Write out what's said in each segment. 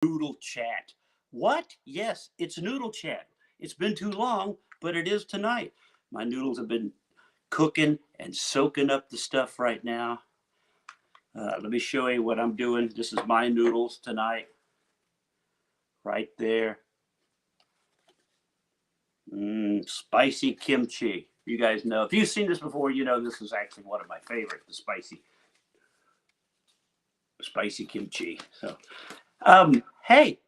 Noodle Chat. What? Yes, it's Noodle Chat. It's been too long, but it is tonight. My noodles have been cooking and soaking up the stuff right now. Let me show you what I'm doing. This is my noodles tonight. Right there. Spicy kimchi. You guys know. If you've seen this before, you know this is actually one of my favorites, the spicy kimchi. So, hey,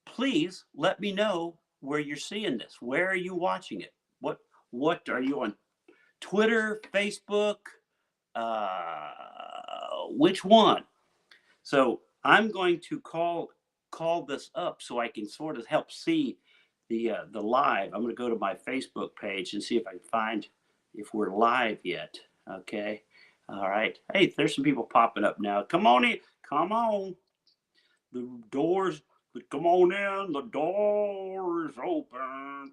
please let me know where you're seeing this. Where are you watching it? What are you on? Twitter, Facebook, which one? So I'm going to call this up so I can sort of help see the live. I'm going to go to my Facebook page and see if I can find if we're live yet. Okay. All right. Hey, there's some people popping up now. Come on in. Come on. The doors. Come on in. The door is open.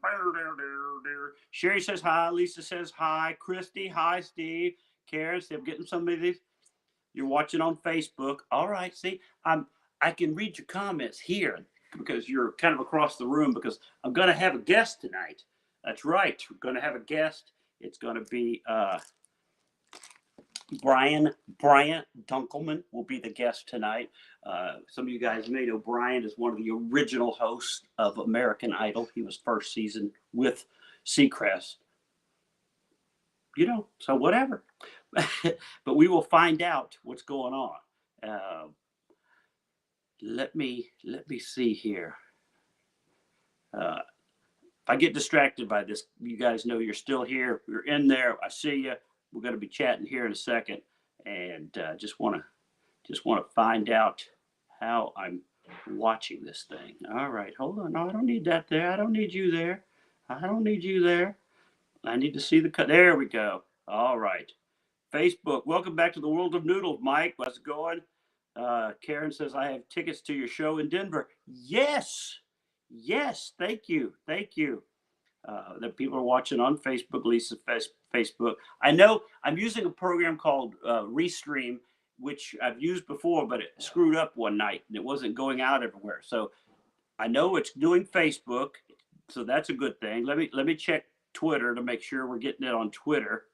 Sherry says hi. Lisa says hi. Christy, hi. Steve. Karen, see, I'm getting some of these. You're watching on Facebook. All right. See, I can read your comments here because you're kind of across the room because I'm going to have a guest tonight. That's right. We're going to have a guest. It's going to be Brian Dunkelman will be the guest tonight. Some of you guys may know Brian is one of the original hosts of American Idol. He was first season with Seacrest. So whatever. But we will find out what's going on. Let me see here. If I get distracted by this, you guys know you're still here. You're in there. I see you. We're going to be chatting here in a second, and just want to find out how I'm watching this thing. All right, hold on. No, I don't need that there. I don't need you there. I don't need you there. I need to see the cut. There we go. All right. Facebook. Welcome back to the world of noodles, Mike. How's it going? Karen says I have tickets to your show in Denver. Yes. Thank you. That people are watching on Facebook, Lisa's Facebook. I know I'm using a program called Restream, which I've used before, but it screwed up one night and it wasn't going out everywhere. So I know it's doing Facebook, so that's a good thing. Let me check Twitter to make sure we're getting it on Twitter,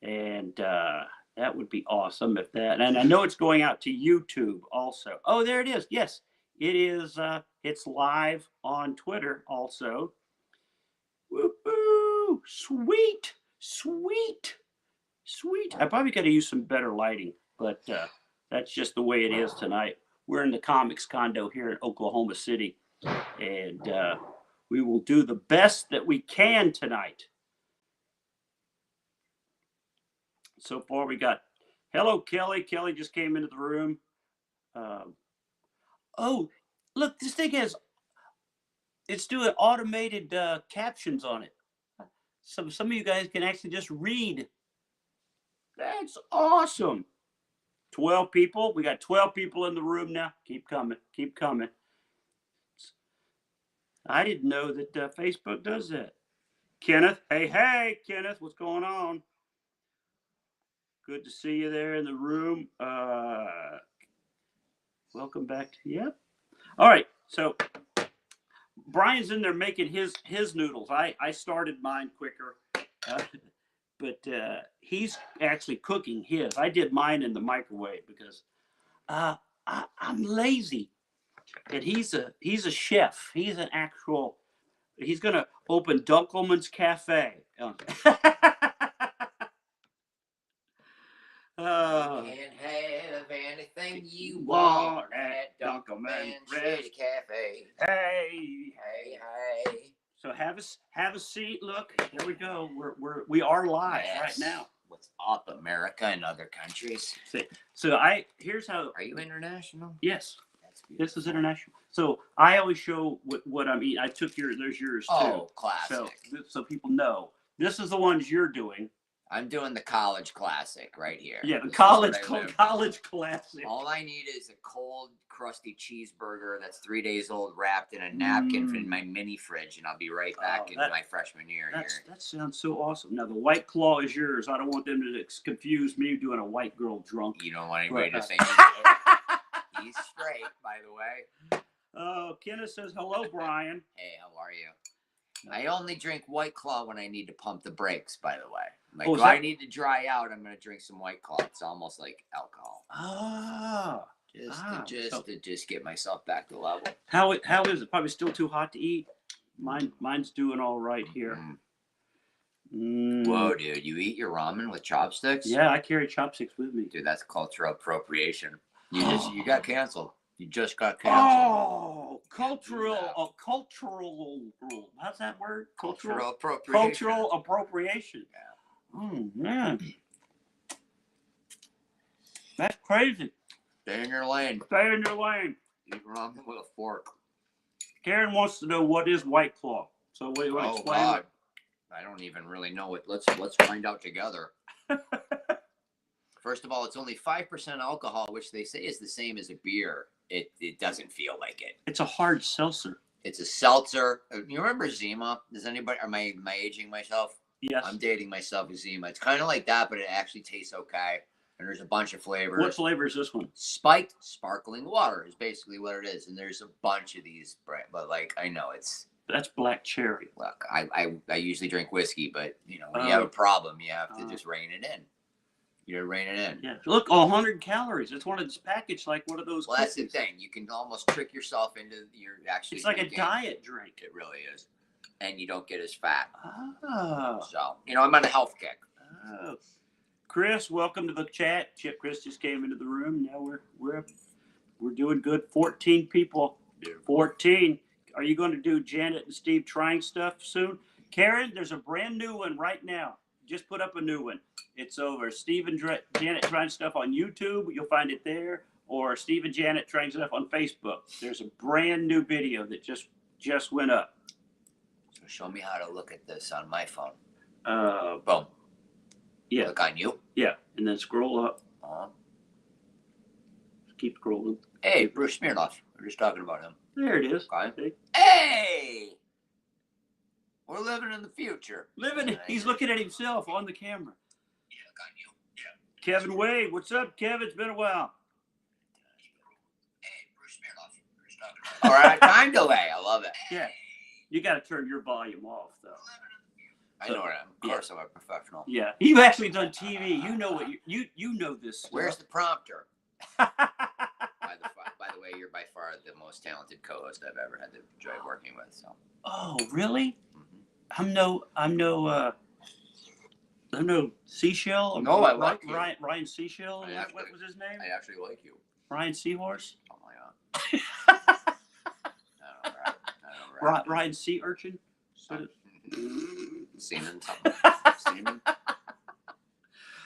and that would be awesome if that. And I know it's going out to YouTube also. Oh, there it is. Yes, it is. It's live on Twitter also. Woo-hoo! Sweet. I probably got to use some better lighting, but that's just the way it is tonight. We're in the comics condo here in Oklahoma City, and we will do the best that we can tonight. So far, we got hello, Kelly. Kelly just came into the room. Oh, look, this thing it's doing automated captions on it. Some of you guys can actually just read. That's awesome. 12 people. We got 12 people in the room now. Keep coming. I didn't know that Facebook does that. Kenneth. Hey, Kenneth. What's going on? Good to see you there in the room. Welcome back. Yep. All right. So Brian's in there making his noodles. I started mine quicker, but he's actually cooking his. I did mine in the microwave because I'm lazy, and he's a chef. He's an actual. He's gonna open Dunkelman's Cafe. You can have anything you want at Dunkelman's Ready Cafe. Hey. So have a seat. Look, here we go. We are live right now. What's up, America and other countries? So here's how. Are you international? Yes. This is international. So I always show what I'm eating. I took there's yours too. Oh, classic. So people know. This is the ones you're doing. I'm doing the college classic right here. Yeah, the college classic. All I need is a cold, crusty cheeseburger that's 3 days old, wrapped in a napkin in my mini fridge, and I'll be right back in my freshman year here. That sounds so awesome. Now, the White Claw is yours. I don't want them to confuse me doing a white girl drunk. You don't want anybody to think he's straight. great, by the way. Oh, Kenneth says, hello, Brian. Hey, how are you? I only drink White Claw when I need to pump the brakes, by the way. Like, if I need to dry out, I'm going to drink some White Claw. It's almost like alcohol. Ah. To just get myself back to level. How is it? Probably still too hot to eat? Mine's doing all right here. Whoa, dude. You eat your ramen with chopsticks? Yeah, I carry chopsticks with me. Dude, that's cultural appropriation. You got canceled. You just got canceled. Oh, cultural how's that word? Cultural appropriation. Cultural appropriation. Yeah. Oh, man. That's crazy. Stay in your lane. Stay in your lane. Eat ramen with a fork. Karen wants to know what is White Claw. So we will explain. God. It. I don't even really know it. Let's find out together. First of all, it's only 5% alcohol, which they say is the same as a beer. It doesn't feel like it. It's a hard seltzer. It's a seltzer. You remember Zima? Does anybody? Am I aging myself? Yes. I'm dating myself with Zima. It's kind of like that, but it actually tastes okay. And there's a bunch of flavors. What flavor is this one? Spiked sparkling water is basically what it is. And there's a bunch of these, but like I know it's. That's black cherry. Look, I usually drink whiskey, but you know when you have a problem, you have to just rein it in. You rein it in. Yeah. Look, 100 calories. It's one of this package like one of those. Well, that's the thing. You can almost trick yourself into your actually. It's like a diet drink. It really is, and you don't get as fat. Oh. So I'm on a health kick. Oh. Chris, welcome to the chat. Chris just came into the room. Now we're doing good. 14 people. Beautiful. 14. Are you going to do Janet and Steve trying stuff soon? Karen, there's a brand new one right now. Just put up a new one. It's over. Steve and Janet trying stuff on YouTube. You'll find it there. Or Steve and Janet trying stuff on Facebook. There's a brand new video that just went up. So show me how to look at this on my phone. Boom. Yeah. Click on you. Yeah. And then scroll up. Keep scrolling. Hey, Bruce Smirnoff. We're just talking about him. There it is. Okay. Hey! We're living in the future. He's looking at himself on the camera. Yeah, got you. Yeah. Kevin Wade, what's up, Kevin? It's been a while. Hey, Bruce Smirnoff. All right, time delay. I love it. Yeah. You got to turn your volume off, though. I know what I'm. Of course, I'm a professional. Yeah. You've actually done TV. You know what you know this stuff. Where's the prompter? By the way, you're by far the most talented co-host I've ever had the joy of working with. So. Oh, really? Mm-hmm. I'm no Seashell. No, I like you. Ryan Seashell. What was his name? I actually like you. Ryan Seahorse. Oh my God. I don't know. Ryan Sea Urchin. Semen. Semen.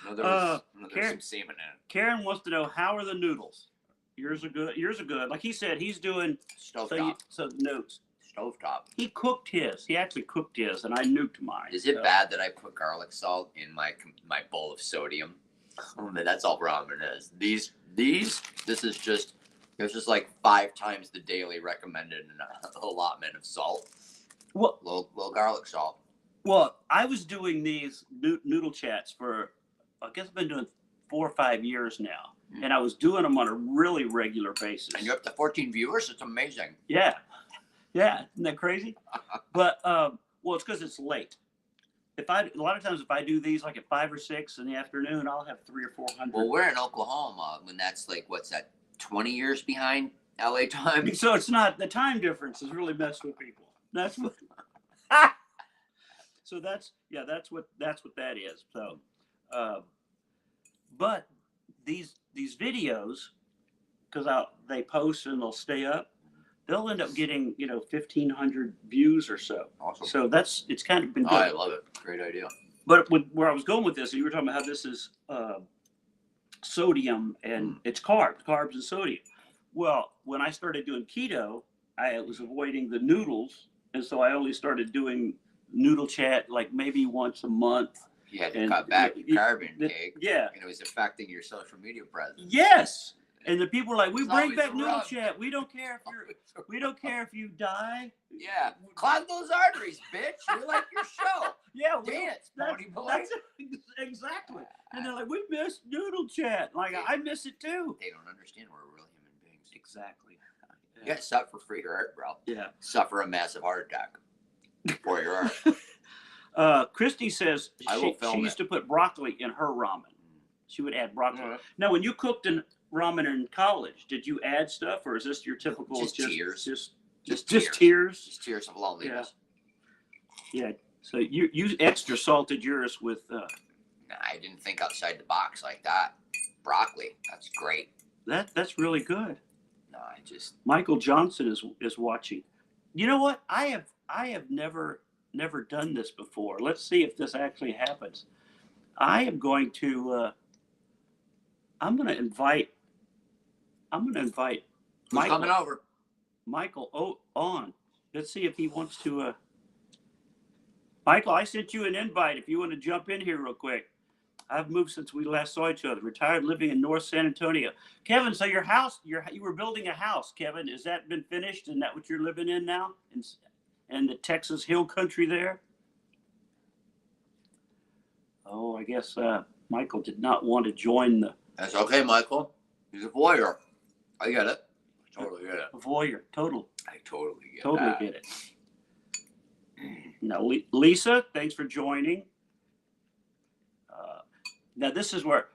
No, there's some semen in it. Karen wants to know, how are the noodles? Yours are good. Like he said, he's doing stovetop. So notes. Stovetop. He cooked his. He actually cooked his, and I nuked mine. Is it bad that I put garlic salt in my bowl of sodium? That's all ramen is. This is just like 5 times the daily recommended allotment of salt. Well, little garlic salt. Well, I was doing these noodle chats for, I guess I've been doing 4 or 5 years now. And I was doing them on a really regular basis. And you're up to 14 viewers? It's amazing. Yeah. Yeah. Isn't that crazy? But, well, it's because it's late. A lot of times if I do these like at 5 or 6 in the afternoon, I'll have 300 or 400. Well, we're in Oklahoma when that's like, what's that, 20 years behind LA time? So it's not, the time difference has really messed with people. That's what. So that's what that is. So, but these videos, because they post and they'll stay up, they'll end up getting 1,500 views or so. Awesome. So it's kind of been good. Oh, I love it. Great idea. But where I was going with this, you were talking about how this is sodium and it's carbs and sodium. Well, when I started doing keto, I was avoiding the noodles, and so I only started doing noodle chat like maybe once a month. You had to cut back your carb intake. Yeah. And it was affecting your social media presence. Yes. And the people were like, "We bring back noodle rub. chat. We don't care if you die." Yeah. Clog those arteries, bitch. We like your show. Yeah. Dance, that's exactly. And they're like, "We miss noodle chat." Like, I miss it too. They don't understand we're real human beings. Exactly. Yeah, suffer for your art, bro. Yeah. Suffer a massive heart attack for your art. Christy says she used to put broccoli in her ramen. She would add broccoli. Right. Now, when you cooked in ramen in college, did you add stuff, or is this your typical just tears? Just tears? Just tears of loneliness. Yeah. So you extra salted yours with. Nah, I didn't think outside the box like that. Broccoli, that's great. That's really good. No, I just. Michael Johnson is watching. You know what? I have never done this before. Let's see if this actually happens. I am going to. I'm going to invite. Who's Michael. coming over? Michael on. Let's see if he wants to. Michael, I sent you an invite if you want to jump in here real quick. I've moved since we last saw each other. Retired, living in North San Antonio. Kevin, so your house, you were building a house, Kevin. Has that been finished? Is that what you're living in now? In the Texas Hill Country there? Oh, I guess Michael did not want to join the. That's okay, Michael. He's a voyeur. I get it. I totally get it. Voyeur, total. I totally get Totally that. get it. Now, Lisa, thanks for joining. Now, this is where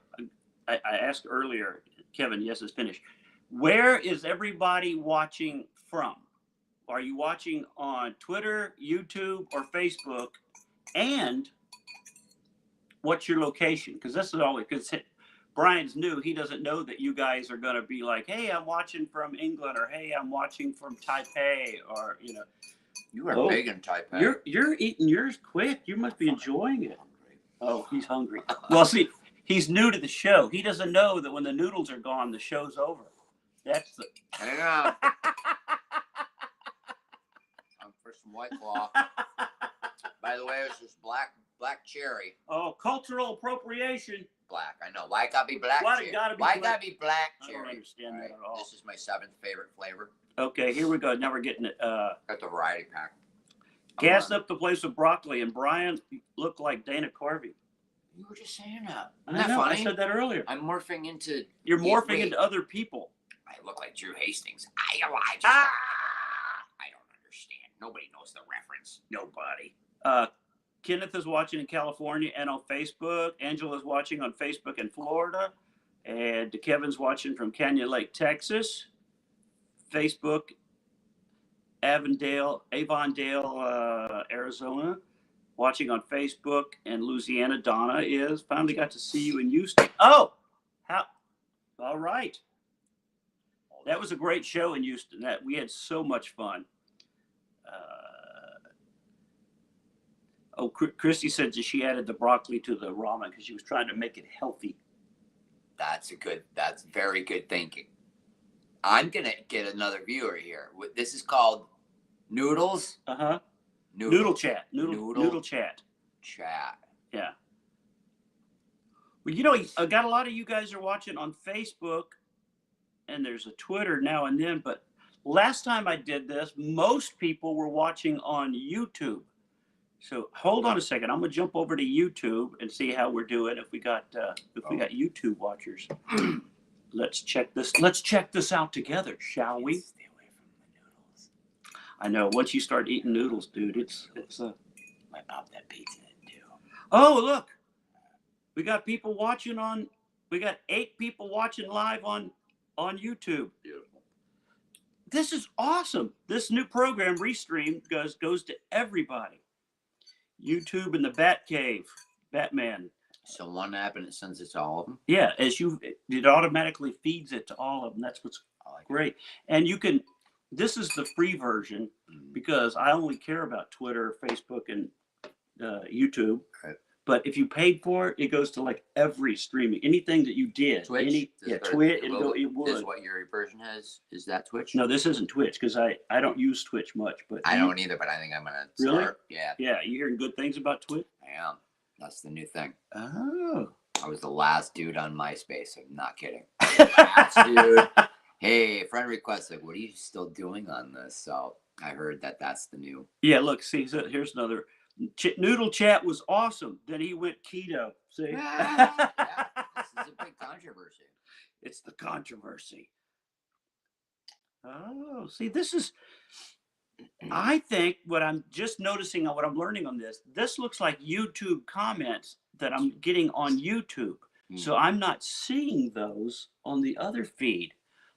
I asked earlier, Kevin, yes, it's finished. Where is everybody watching from? Are you watching on Twitter, YouTube, or Facebook? And what's your location? Because this is always, because Brian's new. He doesn't know that you guys are going to be like, hey, I'm watching from England, or hey, I'm watching from Taipei, or, you know. You are big in Taipei. You're eating yours quick. You must be enjoying it. Oh, he's hungry. Well, see, he's new to the show. He doesn't know that when the noodles are gone, the show's over. That's the. Hang on. I'm for some White Claw. By the way, it's this black cherry. Oh, cultural appropriation. Black. I know. Why gotta be black Why cherry? gotta be Why black? gotta be black cherry? I don't understand that at all. This is my 7th favorite flavor. Okay, here we go. Now we're getting it. Got the variety pack. Gassed up the place with broccoli, and Brian looked like Dana Carvey. You were just saying that. I Isn't that know. funny? I said that earlier. I'm morphing into. You're morphing into other people. I look like Drew Hastings. I don't understand. Nobody knows the reference. Nobody. Kenneth is watching in California and on Facebook. Angela's watching on Facebook in Florida. And Kevin's watching from Canyon Lake, Texas. Facebook, Avondale, Arizona. Watching on Facebook and Louisiana. Donna is. Finally got to see you in Houston. Oh, how? All right. That was a great show in Houston. We had so much fun. Christy said that she added the broccoli to the ramen because she was trying to make it healthy. That's very good thinking. I'm going to get another viewer here. This is called Noodles. Uh-huh. Noodle chat. Noodle chat. Chat. Yeah. Well, you know, I got a lot of you guys are watching on Facebook, and there's a Twitter now and then, but last time I did this, most people were watching on YouTube. So hold on a second. I'm gonna jump over to YouTube and see how we're doing. If we got YouTube watchers, let's check this out together, shall we? Stay away from the noodles. I know. Once you start eating noodles, dude, it's Might pop that pizza in too. Oh, look, we got people watching on. We got 8 people watching live on YouTube. Beautiful. This is awesome. This new program, Restream, goes to everybody. YouTube and the Bat Cave, Batman. So one app and it sends it to all of them? Yeah, it automatically feeds it to all of them. That's what's great. And you can, this is the free version because I only care about Twitter, Facebook, and YouTube. Right. But if you paid for it, it goes to like every streaming, anything that you did. Twitch? Twitch, it would. Is what your version has? Is that Twitch? No, this isn't Twitch because I don't use Twitch much. But I don't either, but I think I'm going to Really? start. Yeah, Yeah, you hearing good things about Twitch? I am. That's the new thing. Oh. I was the last dude on MySpace. I'm not kidding. Last dude. Hey, friend requested, what are you still doing on this? So I heard that's the new. Yeah, look, see, so here's another. Noodle chat was awesome. Then he went keto. See? Yeah, this is a big controversy. It's the controversy. Oh, see, this is. I think what I'm just noticing on what I'm learning on this. This looks like YouTube comments that I'm getting on YouTube. So I'm not seeing those on the other feed.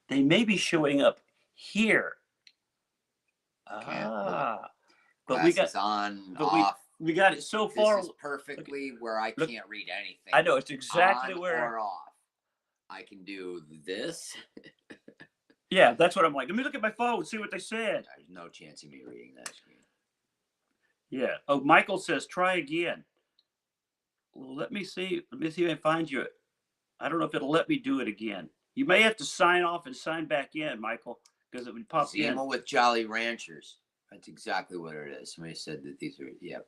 They may be showing up here. Ah, but we got Glasses on, but off. we got it so far. This is perfectly where I Look, can't read anything. I know it's exactly on where. or off. I can do this. Yeah, that's what I'm like. Let me look at my phone, see what they said. There's no chance of me reading that screen. Yeah. Oh, Michael says try again. Well, let me see. Let me see if I find you. I don't know if it'll let me do it again. You may have to sign off and sign back in, Michael, because it would pop in. Zima with Jolly Ranchers. That's exactly what it is. Somebody said that these are, yep.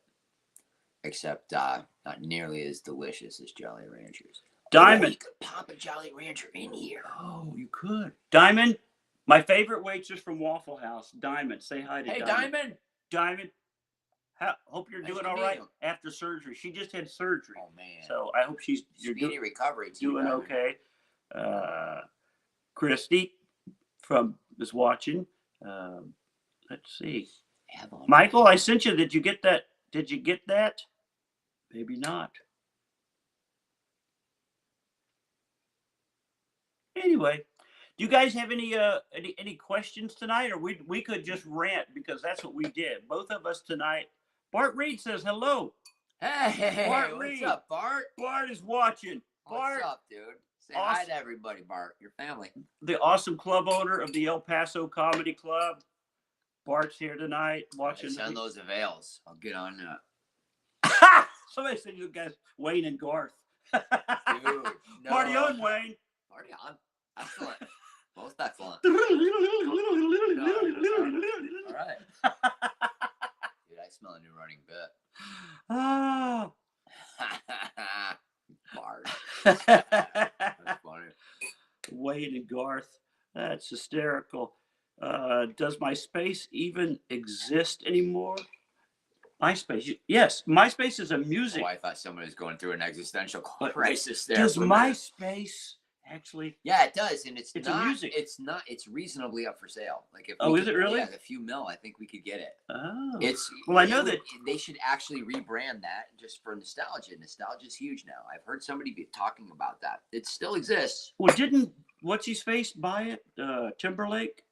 Except not nearly as delicious as Jolly Ranchers. Diamond. Oh, you could pop a Jolly Rancher in here. Oh, you could. Diamond, my favorite waitress from Waffle House. Diamond, say hi to Diamond. Hey, Diamond. Diamond, hope you're doing all right after surgery. She just had surgery. Oh, man. So I hope you're speedy recovery. Doing okay. Christy is watching. Let's see. Michael, I sent you. Did you get that? Did you get that? Maybe not. Anyway, do you guys have any questions tonight, or we could just rant because that's what we did. Both of us tonight. Bart Reed says hello. Hey, Bart what's Reed. up, Bart? Bart is watching. Bart, what's up, dude? Say hi to everybody, Bart. Your family. The awesome club owner of the El Paso Comedy Club. Bart's here tonight watching. Send those avails. I'll get on that. Somebody said you guys, Wayne and Garth. Dude, no. Party on, Wayne. Party on. Excellent. Most excellent. All All right. Dude, I smell a new running bit. Ah. Bart. That's funny. Wayne and Garth. That's hysterical. Does MySpace even exist anymore? MySpace, yes. MySpace is a music. Oh, I thought somebody was going through an existential crisis there. Does MySpace actually? Yeah, it does, and it's not. A music. It's not. It's reasonably up for sale. Like if is it really? Yeah, a few mil. I think we could get it. Oh. It's well. I know that they should actually rebrand that just for nostalgia. Nostalgia is huge now. I've heard somebody be talking about that. It still exists. Well, didn't what's his face buy it? Timberlake.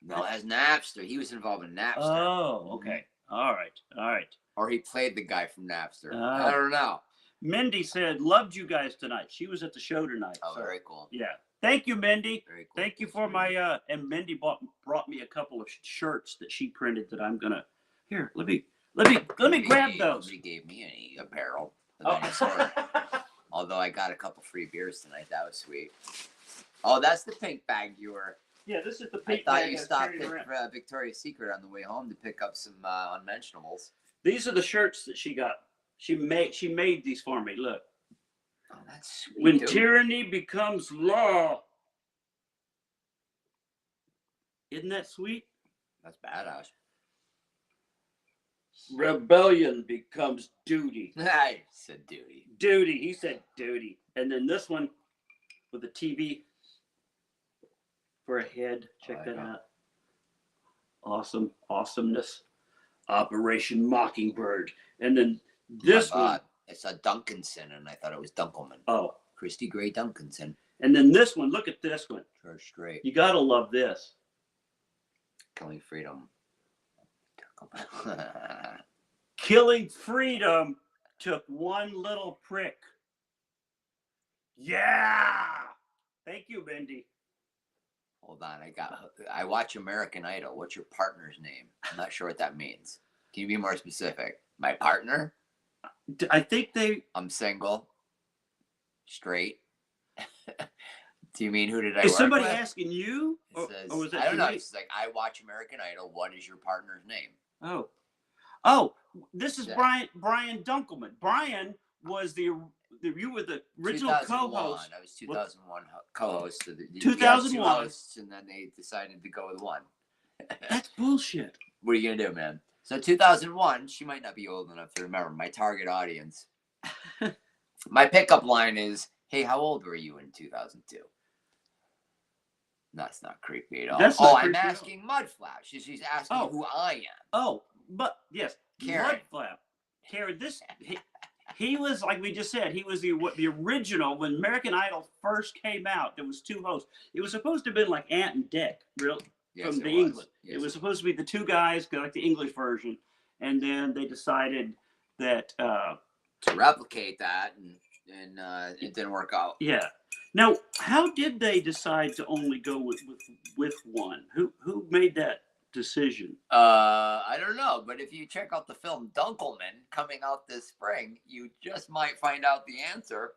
No, as Napster. He was involved in Napster. Oh, okay. All right. Or he played the guy from Napster. I don't know. Mindy said, loved you guys tonight. She was at the show tonight. Oh, so, very cool. Yeah. Thank you, Mindy. Very cool. Thank you for my, and Mindy brought me a couple of shirts that she printed that I'm going to, here, let me grab those. Nobody gave me any apparel. Oh. Although I got a couple free beers tonight. That was sweet. Oh, that's the pink bag you were. Yeah, this is the pink bag. I thought bag you stopped at Victoria's Secret on the way home to pick up some unmentionables. These are the shirts that she got. She made these for me. Look. Oh, that's sweet. When tyranny becomes law. Isn't that sweet? That's badass. Rebellion becomes duty. I said duty. Duty. He said duty. And then this one with the TV for a head. Check that out. Awesome. Awesomeness. Operation Mockingbird. And then this one. It's a Duncanson, and I thought it was Dunkelman. Oh. Christy Gray Duncanson. And then this one. Look at this one. Church Straight. You got to love this. Killing Freedom. Killing Freedom took one little prick. Yeah. Thank you, Mindy. Hold on, I watch American Idol. What's your partner's name? I'm not sure what that means. Can you be more specific? My partner? I think I'm single. Straight. Do you mean who did I Is work somebody with? Asking you? It says, I don't know. It's like, I watch American Idol. What is your partner's name? Oh, this is Brian Dunkelman. Brian was you were the original co-host. I was 2001 co-host. So 2001. Hosts, and then they decided to go with one. That's bullshit. What are you gonna do, man? So 2001. She might not be old enough to remember my target audience. My pickup line is, "Hey, how old were you in 2002?" That's not creepy at all. That's Oh, not I'm creepy at all. asking Mudflap. She's asking Oh. who I am. Oh, but yes, Karen. Mudflap. Karen, he was, like we just said, he was the original when American Idol first came out. There was two hosts. It was supposed to have been like Ant and Dec, real Yes, from it the was. England. Yes, It was it was. supposed to be the two guys, like the English version, and then they decided that To replicate that, and it didn't work out. yeah. Now, how did they decide to only go with one? Who made that decision? I don't know, but if you check out the film Dunkelman coming out this spring, you just might find out the answer.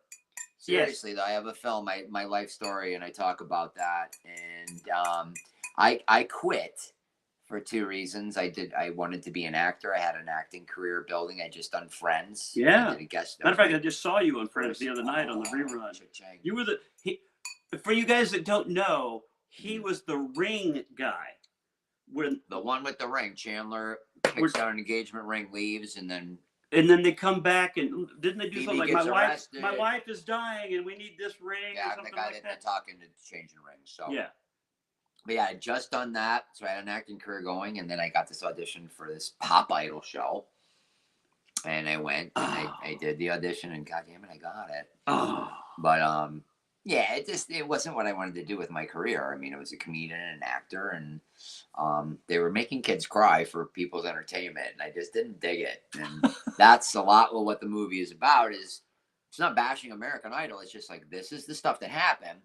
Seriously, though, I have a film, my life story, and I talk about that. And I quit for two reasons. I wanted to be an actor. I had an acting career building. I just done Friends. Yeah. I did a guest. Matter of fact, I just saw you on Friends the other night on the rerun. Cha-ching. You were for you guys that don't know, he was the ring guy. When The one with the ring, Chandler picks out an engagement ring, leaves, and then they come back and didn't they do Phoebe something like gets my wife arrested. is dying and we need this ring or yeah, the something guy like that that. they're talking to changing rings. So Yeah. But yeah, I had just done that, so I had an acting career going, and then I got this audition for this pop idol show, and I went and I did the audition, and God damn it, I got it. Oh. But yeah, it wasn't what I wanted to do with my career. I mean, it was a comedian and an actor, and they were making kids cry for people's entertainment, and I just didn't dig it. And that's a lot of what the movie is about. It's not bashing American Idol. It's just like, this is the stuff that happened.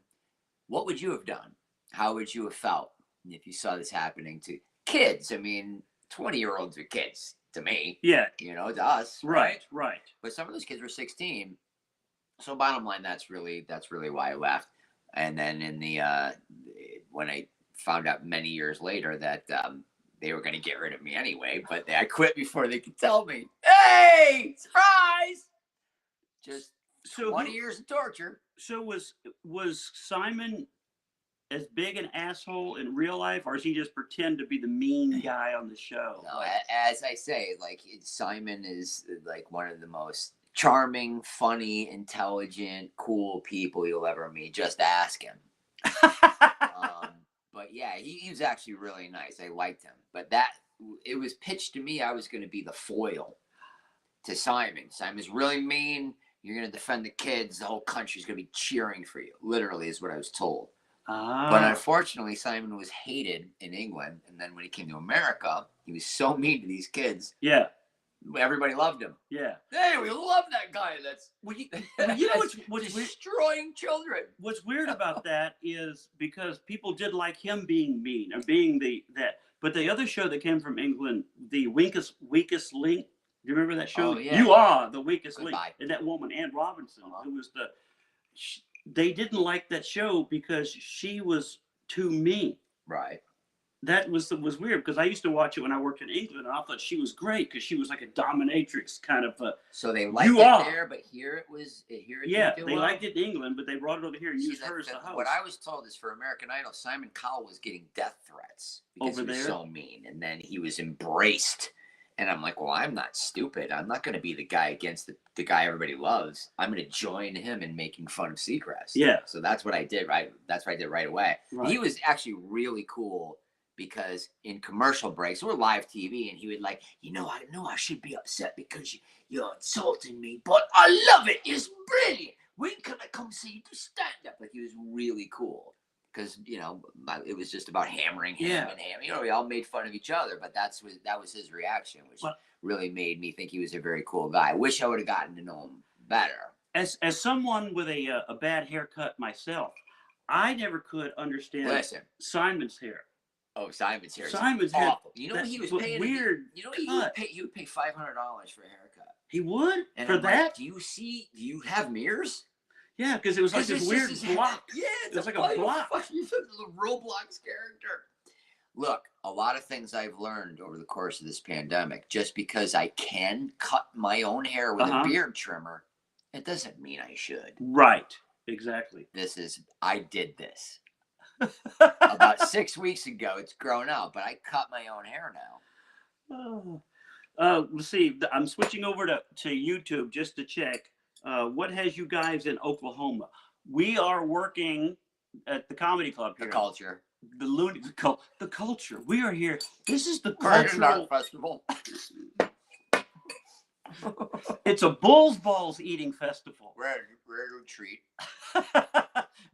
What would you have done? How would you have felt if you saw this happening to kids? I mean, 20-year-olds are kids to me. Yeah. You know, to us. Right. But some of those kids were 16. So bottom line, that's really why I left. And then in the when I found out many years later that they were going to get rid of me anyway, but I quit before they could tell me. Hey, surprise! Just 20 years of torture. So was Simon as big an asshole in real life, or does he just pretend to be the mean guy on the show? No, as I say, like, Simon is like one of the most charming, funny, intelligent, cool people you'll ever meet. Just ask him. But yeah, he was actually really nice. I liked him. But it was pitched to me I was going to be the foil to Simon. Simon's really mean. You're going to defend the kids. The whole country's going to be cheering for you. Literally is what I was told. But unfortunately, Simon was hated in England. And then when he came to America, he was so mean to these kids. Yeah. Everybody loved him. Yeah. Hey, we love that guy. That's you know what's destroying children. What's weird about that is because people did like him being mean or being that. But the other show that came from England, the weakest link. Do you remember that show? Oh, yeah. You Are the Weakest Link. Goodbye. And that woman, Ann Robinson, who was they didn't like that show because she was too mean. Right. That was weird because I used to watch it when I worked in England, and I thought she was great because she was like a dominatrix kind of. So they liked it there, but here it was. Yeah, they liked it in England, but they brought it over here and used her as the host. What I was told is for American Idol, Simon Cowell was getting death threats because he was so mean, and then he was embraced. And I'm like, well, I'm not stupid. I'm not going to be the guy against the guy everybody loves. I'm going to join him in making fun of Seacrest. Yeah. So that's what I did. Right. That's what I did right away. Right. He was actually really cool. Because in commercial breaks, we're live TV, and he would like, I know I should be upset because you're insulting me, but I love it. It's brilliant. When can I come see you do stand up? Like, he was really cool because it was just about hammering him and him. We all made fun of each other, but that was his reaction, which really made me think he was a very cool guy. I wish I would have gotten to know him better. As someone with a bad haircut myself, I never could understand Simon's hair. Oh, Simon's hair. Simon's hair. You know what he was paying? Weird. You know what he would pay $500 for a haircut. He would and for I'm that. Like, do you have mirrors? Yeah, because it was like this weird block. Yeah, it's like a block. It's a Roblox character. Look, a lot of things I've learned over the course of this pandemic. Just because I can cut my own hair with a beard trimmer, it doesn't mean I should. Right. Exactly. I did this. About 6 weeks ago. It's grown out, but I cut my own hair now. Let's see. I'm switching over to YouTube just to check. What has you guys in Oklahoma? We are working at the comedy club The here. culture. The culture. We are here. This is the We're at an cultural art festival. It's a bulls balls eating festival. We're at a retreat.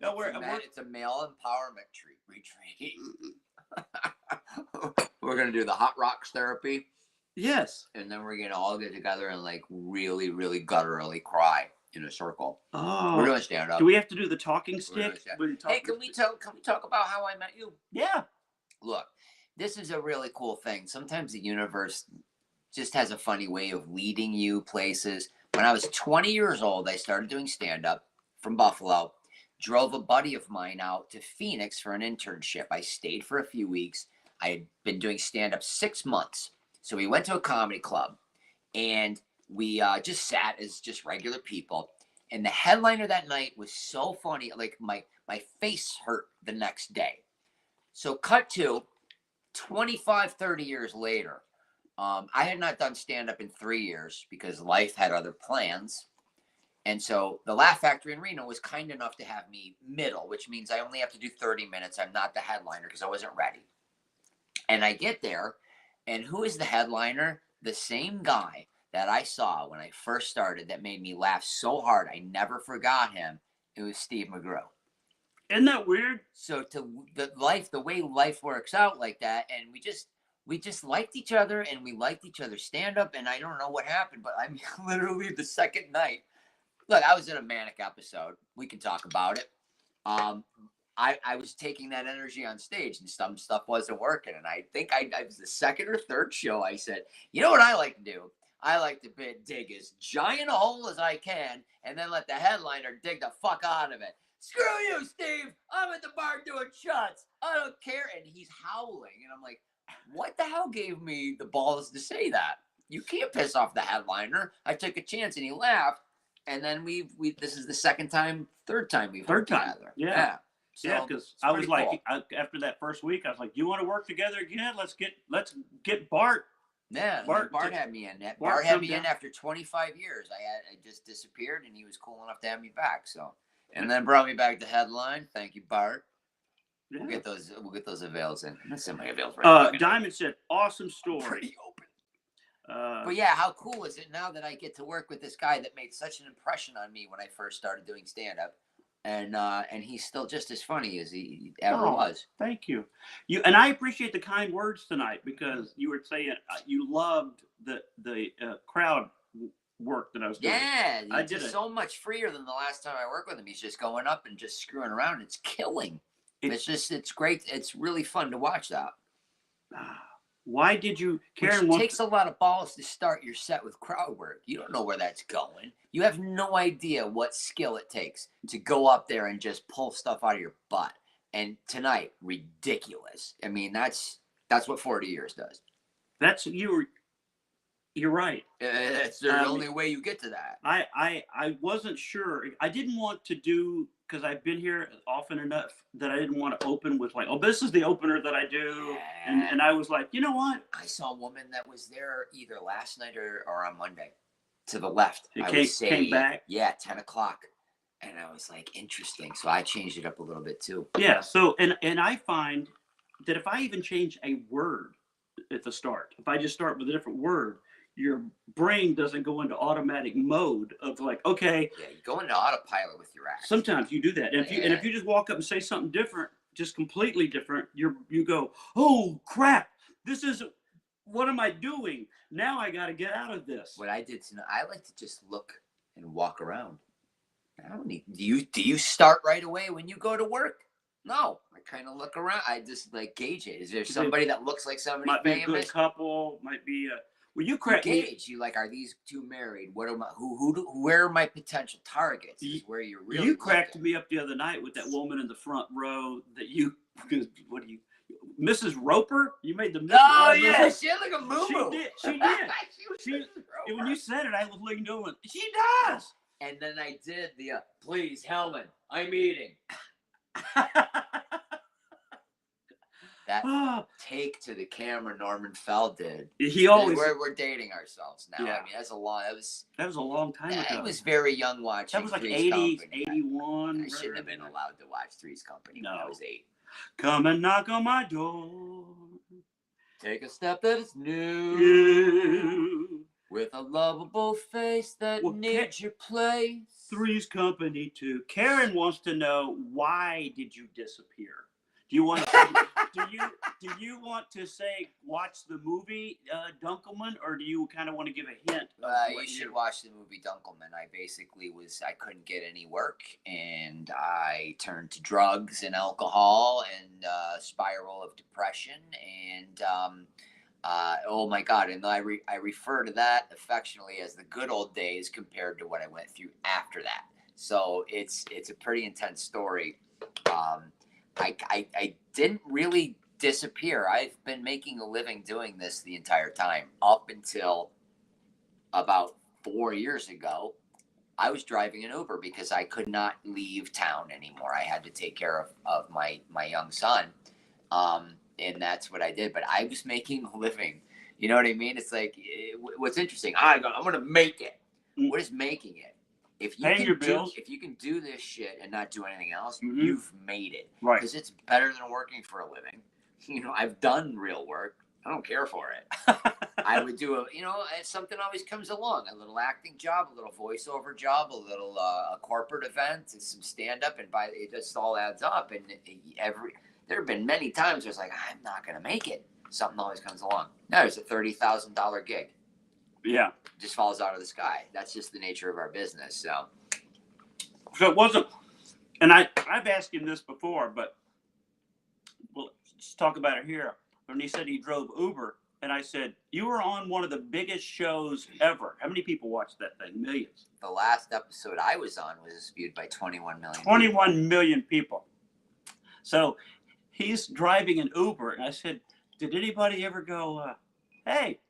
No, It's a male empowerment retreat. We're gonna do the hot rocks therapy. Yes. And then we're gonna all get together and like really, really gutturally cry in a circle. Oh, we're doing stand up. Do we have to do the talking stick? Hey, can we talk about how I met you? Yeah. Look, this is a really cool thing. Sometimes the universe just has a funny way of leading you places. When I was 20 years old, I started doing stand up from Buffalo. Drove a buddy of mine out to Phoenix for an internship. I stayed for a few weeks. I had been doing stand up 6 months. So we went to a comedy club and we just sat as just regular people. And the headliner that night was so funny. Like my face hurt the next day. So cut to 25, 30 years later. I had not done stand-up in 3 years because life had other plans. And so the Laugh Factory in Reno was kind enough to have me middle, which means I only have to do 30 minutes. I'm not the headliner because I wasn't ready. And I get there, and who is the headliner? The same guy that I saw when I first started that made me laugh so hard I never forgot him. It was Steve McGrew. Isn't that weird? So the way life works out like that, and we just liked each other, and we liked each other's stand-up, and I don't know what happened, but I mean, literally the second night, look, I was in a manic episode. We can talk about it. I was taking that energy on stage, and some stuff wasn't working, and I think I was the second or third show, I said, you know what I like to do? I like to dig as giant a hole as I can, and then let the headliner dig the fuck out of it. Screw you, Steve. I'm at the bar doing shots. I don't care. And he's howling. And I'm like, what the hell gave me the balls to say that? You can't piss off the headliner. I took a chance and he laughed. And then this is the third time we've worked together. Yeah. So yeah, because I was like, after that first week, I was like, you want to work together again? Let's get Bart. Yeah, Bart had me in. Bart had me in after 25 years. I just disappeared, and he was cool enough to have me back. So. And then brought me back to headline. Thank you, Bart. Yeah. We'll get those avails in. Let's send my avails right. Diamond said, "Awesome story." Pretty open. But yeah, how cool is it now that I get to work with this guy that made such an impression on me when I first started doing stand up, and he's still just as funny as he ever was. Thank you. And I appreciate the kind words tonight because you were saying you loved the crowd work that I was doing. Yeah, I did so much freer than the last time I worked with him. He's just going up and just screwing around. It's killing. It's great. It's really fun to watch that. Why did you, Karen? It takes a lot of balls to start your set with crowd work. You don't know where that's going. You have no idea what skill it takes to go up there and just pull stuff out of your butt. And tonight, ridiculous. I mean, that's what 40 years does. You're right. It's the only way you get to that. I wasn't sure. I didn't want to do, because I've been here often enough that I didn't want to open with like, oh, this is the opener that I do. Yeah. And I was like, you know what? I saw a woman that was there either last night or on Monday to the left. Came back? Yeah, 10 o'clock. And I was like, interesting. So I changed it up a little bit too. Yeah. So, and I find that if I even change a word at the start, if I just start with a different word, your brain doesn't go into automatic mode of like, okay. Yeah, you go into autopilot with your act. Sometimes you do that. And if you just walk up and say something different, just completely different, you go, oh crap, what am I doing? Now I got to get out of this. What I did tonight, I like to just look and walk around. I don't need, do you start right away when you go to work? No, I kind of look around. I just like gauge it. Is there somebody that looks like somebody might famous? Might be a good couple, might be a... Well, you gauge. You like, are these two married? What am I? Where are my potential targets? Is where you're really. You cracked me up the other night with that woman in the front row that you. Mrs. Roper? You made the. Oh yeah, she had like a moo-moo. She did. When you said it, I was looking doing. She does. And then I did the please, Hellman, I'm eating. That take to the camera Norman Fell did. He always. We're dating ourselves now. Yeah. I mean, that was a long time ago. I was very young watching. That was like Three's 80, Company. 81. I shouldn't have been allowed to watch Three's Company when I was 8. Come and knock on my door. Take a step that is new. With a lovable face that needs your place. Three's Company too. Karen wants to know, why did you disappear? Do you want to do you want to say watch the movie Dunkelman, or do you kind of want to give a hint? You should watch the movie Dunkelman. I couldn't get any work, and I turned to drugs and alcohol and spiral of depression, and oh my God! And I refer to that affectionately as the good old days compared to what I went through after that. So it's a pretty intense story. I didn't really disappear. I've been making a living doing this the entire time up until about 4 years ago. I was driving an Uber because I could not leave town anymore. I had to take care of my young son. And that's what I did. But I was making a living. You know what I mean? It's like, what's interesting, I'm going to make it. What is making it? If you can do this shit and not do anything else, you've made it. Right. Because it's better than working for a living. You know, I've done real work. I don't care for it. I would do something always comes along. A little acting job, a little voiceover job, a little a corporate event, and some stand-up, and it just all adds up. And there have been many times where it's like, I'm not going to make it. Something always comes along. Now there's a $30,000 gig. Yeah. Just falls out of the sky. That's just the nature of our business. So it wasn't, and I've asked him this before, but let's talk about it here. When he said he drove Uber, and I said, you were on one of the biggest shows ever. How many people watched that thing? Millions. The last episode I was on was viewed by 21 million. 21 million people. So he's driving an Uber, and I said, did anybody ever go, hey,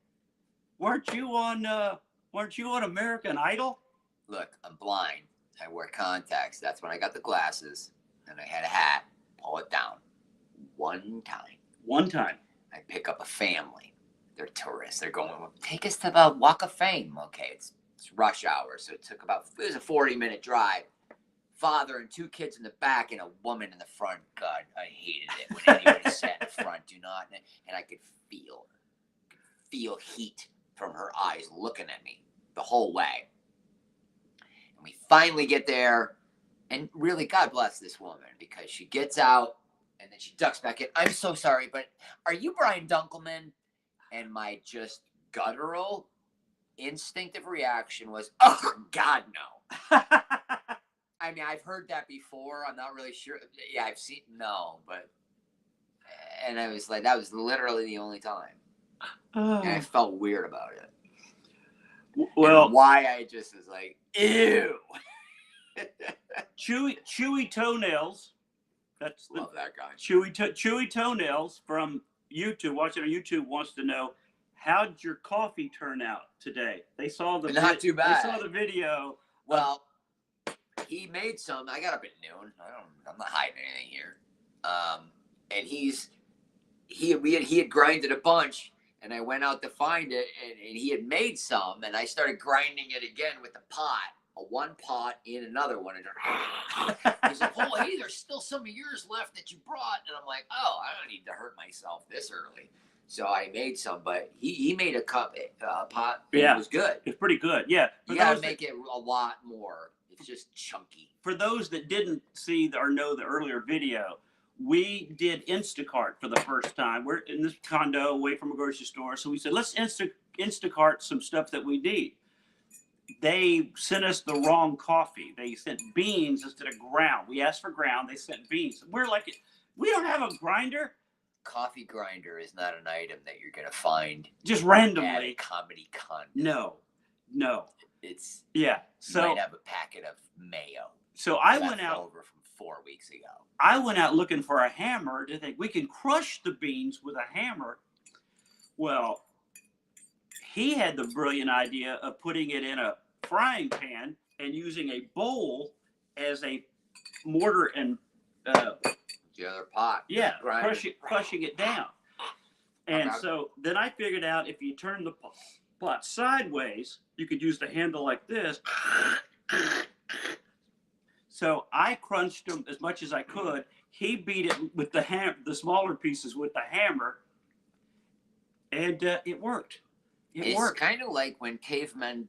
weren't you on American Idol? Look, I'm blind. I wear contacts. That's when I got the glasses, and I had a hat. Pull it down. One time. I pick up a family. They're tourists. They're going, take us to the Walk of Fame. Okay, it's rush hour, so it was a 40-minute drive. Father and 2 kids in the back and a woman in the front. God, I hated it when anybody sat in front. Do not. And I could feel heat from her eyes looking at me the whole way. And we finally get there, and really, God bless this woman, because she gets out and then she ducks back in. I'm so sorry, but are you Brian Dunkelman? And my just guttural, instinctive reaction was, oh, God, no. I mean, I've heard that before. I'm not really sure. Yeah, I've seen, no, but, and I was like, that was literally the only time. And I felt weird about it. Well, and why I just was like, ew. Chewy toenails. Love that guy. Chewy toenails from YouTube. Watching on YouTube wants to know, how did your coffee turn out today? They saw the not too bad. They saw the video. Well, he made some. I got up at noon. I'm not hiding anything here. And he had grinded a bunch, and I went out to find it, and he had made some, and I started grinding it again with the pot. One pot in another one. And he's like, oh, hey, there's still some of yours left that you brought. And I'm like, oh, I don't need to hurt myself this early. So I made some, but he made a pot. Yeah. It was good. It's pretty good. Yeah. You got to make it a lot more. It's just chunky. For those that didn't see or know the earlier video, we did Instacart for the first time. We're in this condo away from a grocery store. So we said, let's Instacart some stuff that we need. They sent us the wrong coffee. They sent beans instead of ground. We asked for ground. They sent beans. We're like, we don't have a grinder. Coffee grinder is not an item that you're going to find just randomly at a comedy con. No. It's So you might have a packet of mayo. So I went out over from 4 weeks ago. I went out looking for a hammer to think we can crush the beans with a hammer. Well, he had the brilliant idea of putting it in a frying pan and using a bowl as a mortar and the other pot. Yeah, Grinding. crushing it down. And Okay. so then I figured out if you turn the pot sideways, you could use the handle like this. So I crunched them as much as I could. He beat it with the smaller pieces with the hammer, and it worked. It's worked. kind of like when cavemen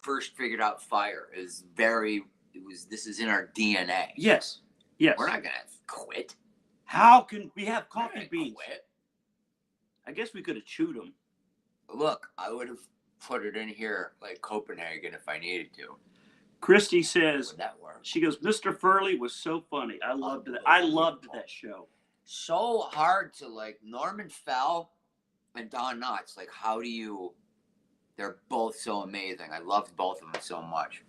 first figured out fire. This is in our DNA. Yes. Yes. We're not gonna quit. How can we have We're not coffee gonna beans? quit. I guess we could have chewed them. Look, I would have put it in here like Copenhagen if I needed to. Christy says, Would that work? she goes, Mr. Furley was so funny. I loved it. I loved that show. So hard to like Norman Fell and Don Knotts. Like, how do you? They're both so amazing. I loved both of them so much.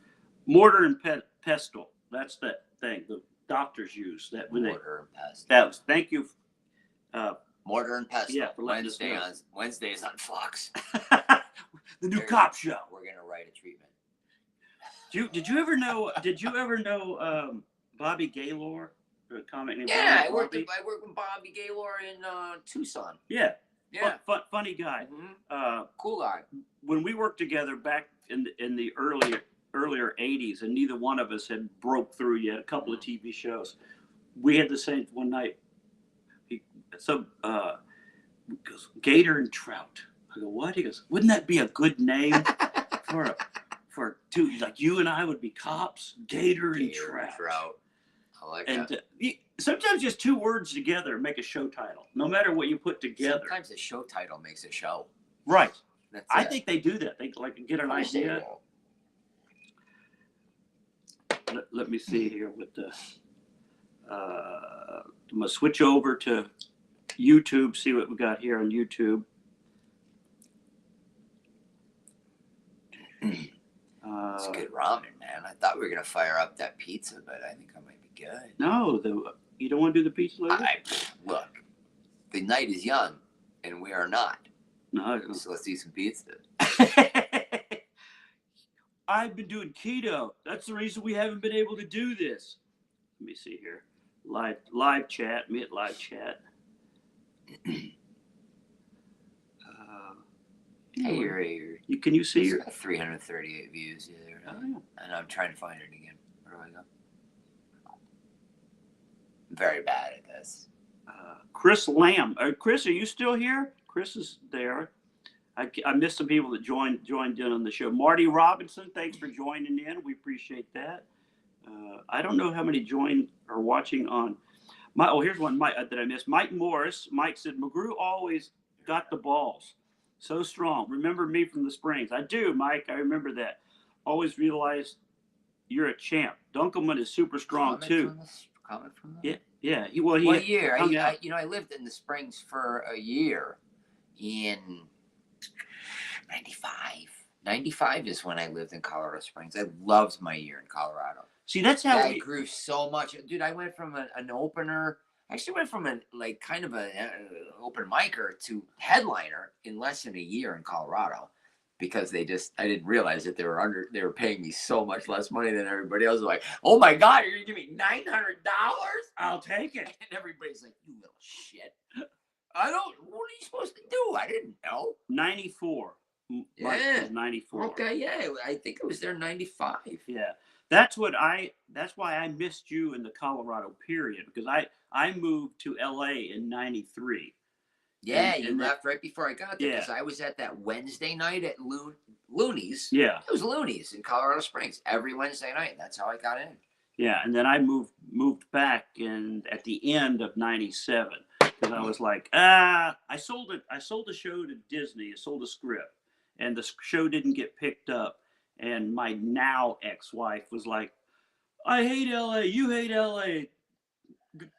Mortar and pestle. That's that thing the doctors use. That when Mortar and pestle. That was. Thank you. Mortar and pestle. Yeah, for letting us know. Wednesdays on Fox. The new cop show. We're gonna write a treatment. Did you ever know? Bobby Gaylor, a comic named Yeah, Bobby? I worked with Bobby Gaylor in Tucson. Yeah, Yeah, funny guy. mm-hmm. Cool guy. When we worked together back in the earlier '80s, and neither one of us had broke through yet. A couple of TV shows. We had the same one night. He goes Gator and Trout. I go, what? He goes, wouldn't that be a good name for two? Like you and I would be cops. Gator and Trout. I like that. And sometimes just two words together make a show title. No matter what you put together. sometimes a show title makes a show. Right. I Think they do that. They like get an idea. Let me see here with the. I'm gonna switch over to YouTube. See what we got here on YouTube. It's good ramen, man. I thought we were gonna fire up that pizza, but I think I might be good. No, you don't want to do the pizza later? Look, the night is young, and we are not. No. So let's eat some pizza. I've been doing keto. That's the reason we haven't been able to do this. Let me see here. Live chat. Me at live chat. Hey, can you see your 338 views there? Oh, yeah. And I'm trying to find it again. Where do I go? I'm very bad at this. Chris Lamb. Chris, are you still here? Chris is there. I missed some people that joined in on the show. Marty Robinson, thanks for joining in. We appreciate that. I don't know how many joined or watching on. Here's one that I missed. Mike Morris. Mike said, McGrew always got the balls. So strong. Remember me from the Springs. I do, Mike. I remember that. Always realized you're a champ. Dunkelman is super strong, too. Comment from that? Yeah. What year? I lived in the Springs for a year in 95. 95 is when I lived in Colorado Springs. I loved my year in Colorado. See, that's how I grew so much. Dude, I went from an opener. I actually went from an open micer to headliner in less than a year in Colorado because I didn't realize that they were paying me so much less money than everybody else. Like, oh my God, you're gonna give me $900? I'll take it. And everybody's like, you little shit. What are you supposed to do? I didn't know. 94. Yeah. 94. Okay, yeah. I think it was there 95. Yeah. That's why I missed you in the Colorado period, because I moved to LA in 93. Yeah, you left right before I got there because I was at that Wednesday night at Looney's. Yeah. It was Looney's in Colorado Springs every Wednesday night. That's how I got in. Yeah, and then I moved back at the end of 97 because I was like, I sold a show to Disney. I sold a script, and the show didn't get picked up. And my now ex-wife was like, I hate LA. You hate LA.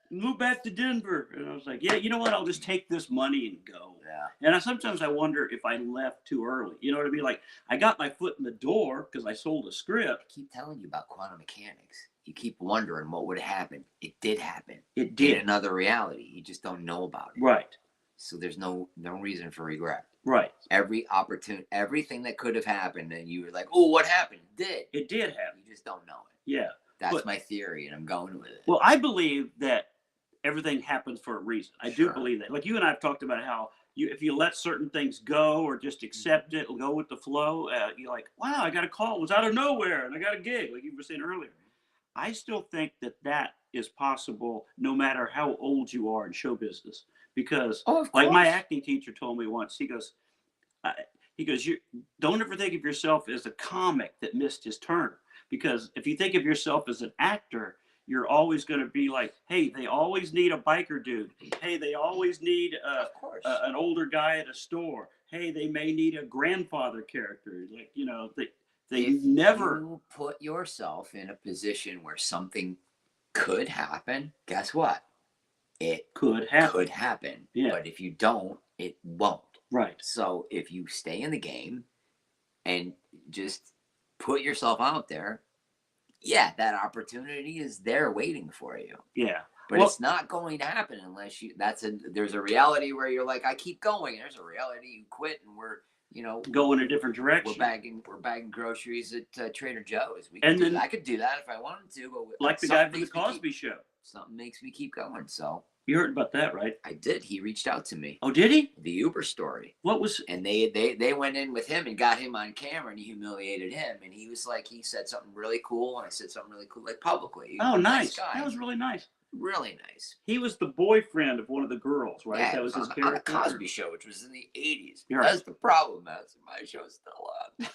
Move back to Denver. And I was like, yeah, you know what? I'll just take this money and go. Yeah. And sometimes I wonder if I left too early. You know what I mean? Like, I got my foot in the door because I sold a script. I keep telling you about quantum mechanics. You keep wondering what would have happened. It did happen. It did. In another reality. You just don't know about it. Right. So there's no reason for regret. Right. Everything that could have happened, and you were like, oh, what happened? It did happen. You just don't know it. Yeah. That's my theory, and I'm going with it. Well, I believe that everything happens for a reason. I do Sure. believe that. Like you and I have talked about how if you let certain things go or just accept it, go with the flow, you're like, wow, I got a call. It was out of nowhere and I got a gig, like you were saying earlier. I still think that that is possible no matter how old you are in show business. Because, Oh, of like my course. acting teacher told me once, uh, he goes, you don't ever think of yourself as a comic that missed his turn. Because if you think of yourself as an actor, you're always going to be like, hey, they always need a biker dude. Hey, they always need Of course. an older guy at a store. Hey, they may need a grandfather character. Like, you know, they If never you put yourself in a position where something could happen, guess what? It could happen. could happen. Yeah. But if you don't, it won't. Right. So if you stay in the game and just put yourself out there, yeah, that opportunity is there waiting for you. Yeah. But it's not going to happen unless you. There's a reality where you're like, I keep going. There's a reality you quit, and we're go in a different direction. We're bagging groceries at Trader Joe's. I could do that if I wanted to, but like the guy from the Cosby Show. Something makes me keep going. So you heard about that, right? I did. He reached out to me. Oh, did he? The Uber story. What was? And they went in with him and got him on camera and humiliated him. And he was like, he said something really cool, and I said something really cool, like publicly. Oh, nice. That was really nice. Really nice. He was the boyfriend of one of the girls, right? Yeah, that was his character. On the Cosby Show, which was in the 80s. Right. That's the problem, man. My show's still on.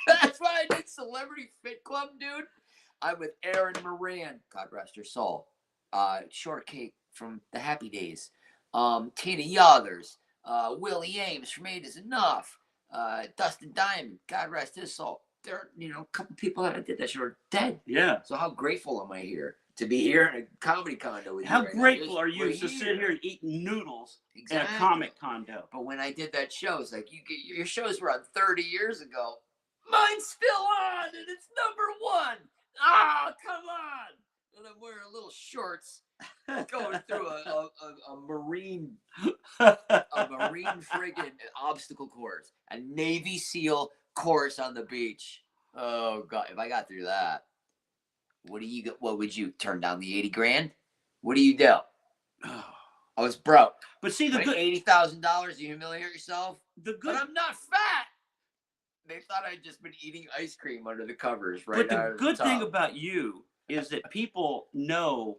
That's why I did Celebrity Fit Club, dude. I'm with Erin Moran, God rest her soul. Shortcake from the Happy Days. Tina Yothers. Willie Ames from Eight Is Enough. Dustin Diamond, God rest his soul. There are, a couple people that I did that show are dead. Yeah. So how grateful am I here to be here in a comedy condo with you? How right grateful now? are you to sit here and eat noodles Exactly. in a comic condo? But when I did that show, it's like your shows were on 30 years ago. Mine's still on, and it's #1. Ah, come on! And I'm wearing little shorts, going through a marine friggin' obstacle course, a Navy SEAL course on the beach. Oh God! If I got through that, what would you turn down the 80 grand? What do you do? I was broke. But see, the good $80,000, you humiliate yourself. But I'm not fat. They thought I'd just been eating ice cream under the covers, right? But the good thing about you is that people know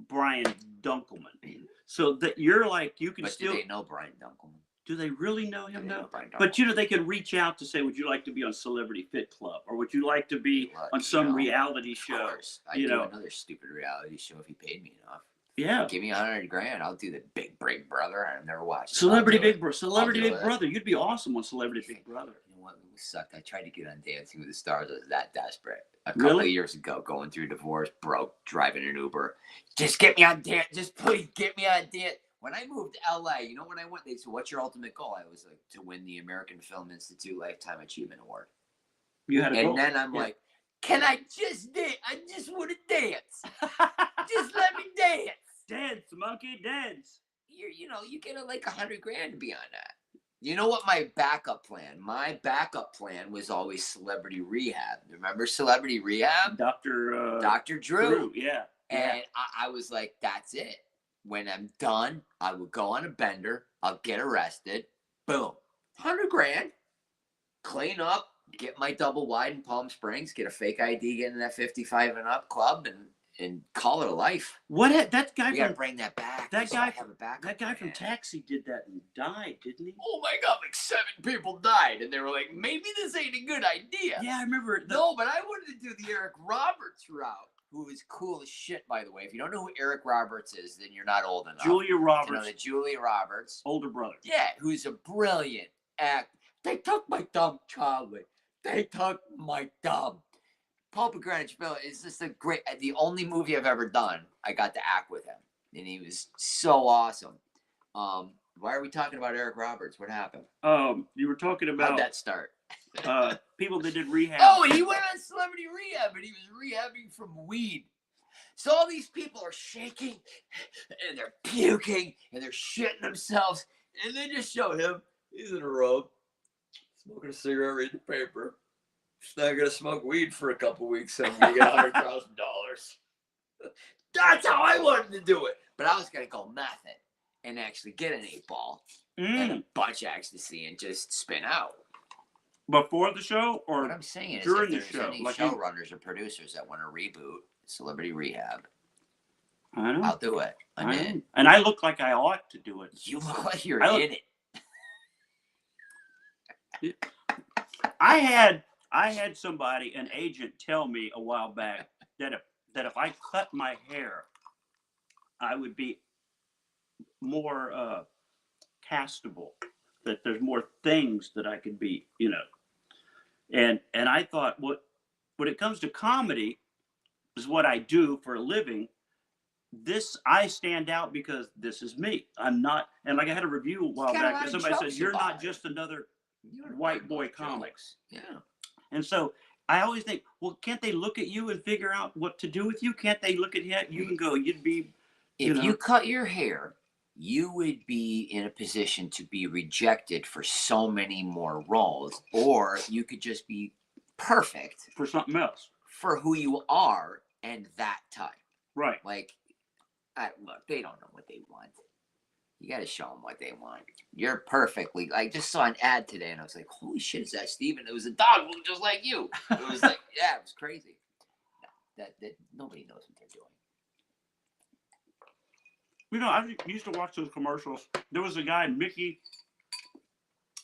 Brian Dunkelman, so that you're like you can still. Do they know Brian Dunkelman? Do they really know him now? But they can reach out to say, would you like to be on Celebrity Fit Club, or would you like to be on some reality show? I'd do another stupid reality show if he paid me enough. Yeah. Give me $100 grand. I'll do the Big Big Brother. I've never watched Celebrity Big Brother. You'd be awesome on Celebrity Big Brother. You know what? It sucked. I tried to get on Dancing with the Stars. I was that desperate. A couple of years ago, going through divorce, broke, driving an Uber. Just get me on dance. Just please get me on dance. When I moved to LA, when I went, they said, "What's your ultimate goal?" I was like, to win the American Film Institute Lifetime Achievement Award. You had a goal. And then I'm like, can I just dance? I just want to dance. Just let me dance. Dance, monkey, dance. You get like $100 grand to be on that. You know what my backup plan? My backup plan was always Celebrity Rehab. Remember Celebrity Rehab? Dr. Drew. Yeah. And I was like, that's it. When I'm done, I will go on a bender. I'll get arrested. Boom. $100 grand. Clean up. Get my double wide in Palm Springs. Get a fake ID. Get in that 55 and up club and call it a life. That guy gotta bring that back. That guy from Taxi did that and died, didn't he? Oh my God, like 7 people died, and they were like, maybe this ain't a good idea. Yeah, I remember. No, but I wanted to do the Eric Roberts route, who is cool as shit, by the way. If you don't know who Eric Roberts is, then you're not old enough. Julia Roberts. Julia Roberts. Older brother. Yeah, who's a brilliant actor. They took my dumb, Charlie. They took my dumb. Paul Greenwich Bill is just the only movie I've ever done. I got to act with him, and he was so awesome. Why are we talking about Eric Roberts? What happened? You were talking about how'd that start? People that did rehab. Oh, he went on Celebrity Rehab, and he was rehabbing from weed. So all these people are shaking, and they're puking, and they're shitting themselves, and they just show him. He's in a robe, smoking a cigarette, reading the paper. He's not gonna smoke weed for a couple weeks, so I'm gonna get $100,000. That's how I wanted to do it. But I was gonna go method and actually get an 8-ball and a bunch of ecstasy and just spin out. Before the show or what I'm saying during is, if the there's show? any Like showrunners or producers that want to reboot Celebrity Rehab, I know. I'll do it. I'm in. And I look like I ought to do it. You look like you're in it. I had somebody, an agent, tell me a while back that if I cut my hair, I would be more castable. That there's more things that I could be, you know. And I thought, when it comes to comedy, is what I do for a living. I stand out because this is me. I'm not, and like I had a review a while back, and somebody said, "You're not just another white boy comics." Yeah. And so I always think, well, can't they look at you and figure out what to do with you? Can't they look at you and go, you'd be, if you cut your hair, you would be in a position to be rejected for so many more roles, or you could just be perfect for something else, for who you are and that time. Right. Like, look, they don't know what they want. You got to show them what they want. You're perfectly. I just saw an ad today, and I was like, "Holy shit, is that Steven?" It was a dog just like you. It was like, yeah, it was crazy. That nobody knows what they're doing. You know, I used to watch those commercials. There was a guy, Mickey.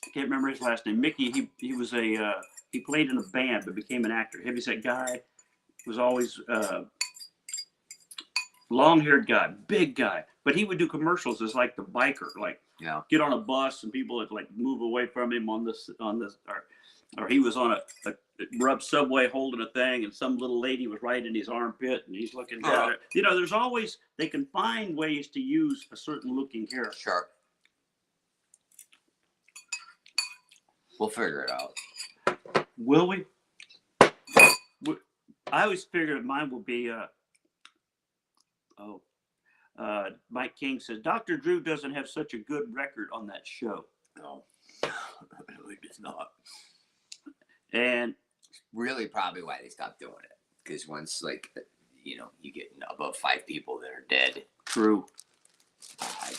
I can't remember his last name. Mickey. He was he played in a band but became an actor. Heavyset guy. Was always long-haired guy, big guy. But he would do commercials as like the biker, like get on a bus and people would like move away from him on this, or he was on a rub subway holding a thing and some little lady was right in his armpit and he's looking down it. You know, there's always, they can find ways to use a certain looking hair. Sure. We'll figure it out. Will we? I always figured mine will be, Mike King says, Dr. Drew doesn't have such a good record on that show. No, really does not. And really probably why they stopped doing it. Because once, like, you know, you get above 5 people that are dead. True.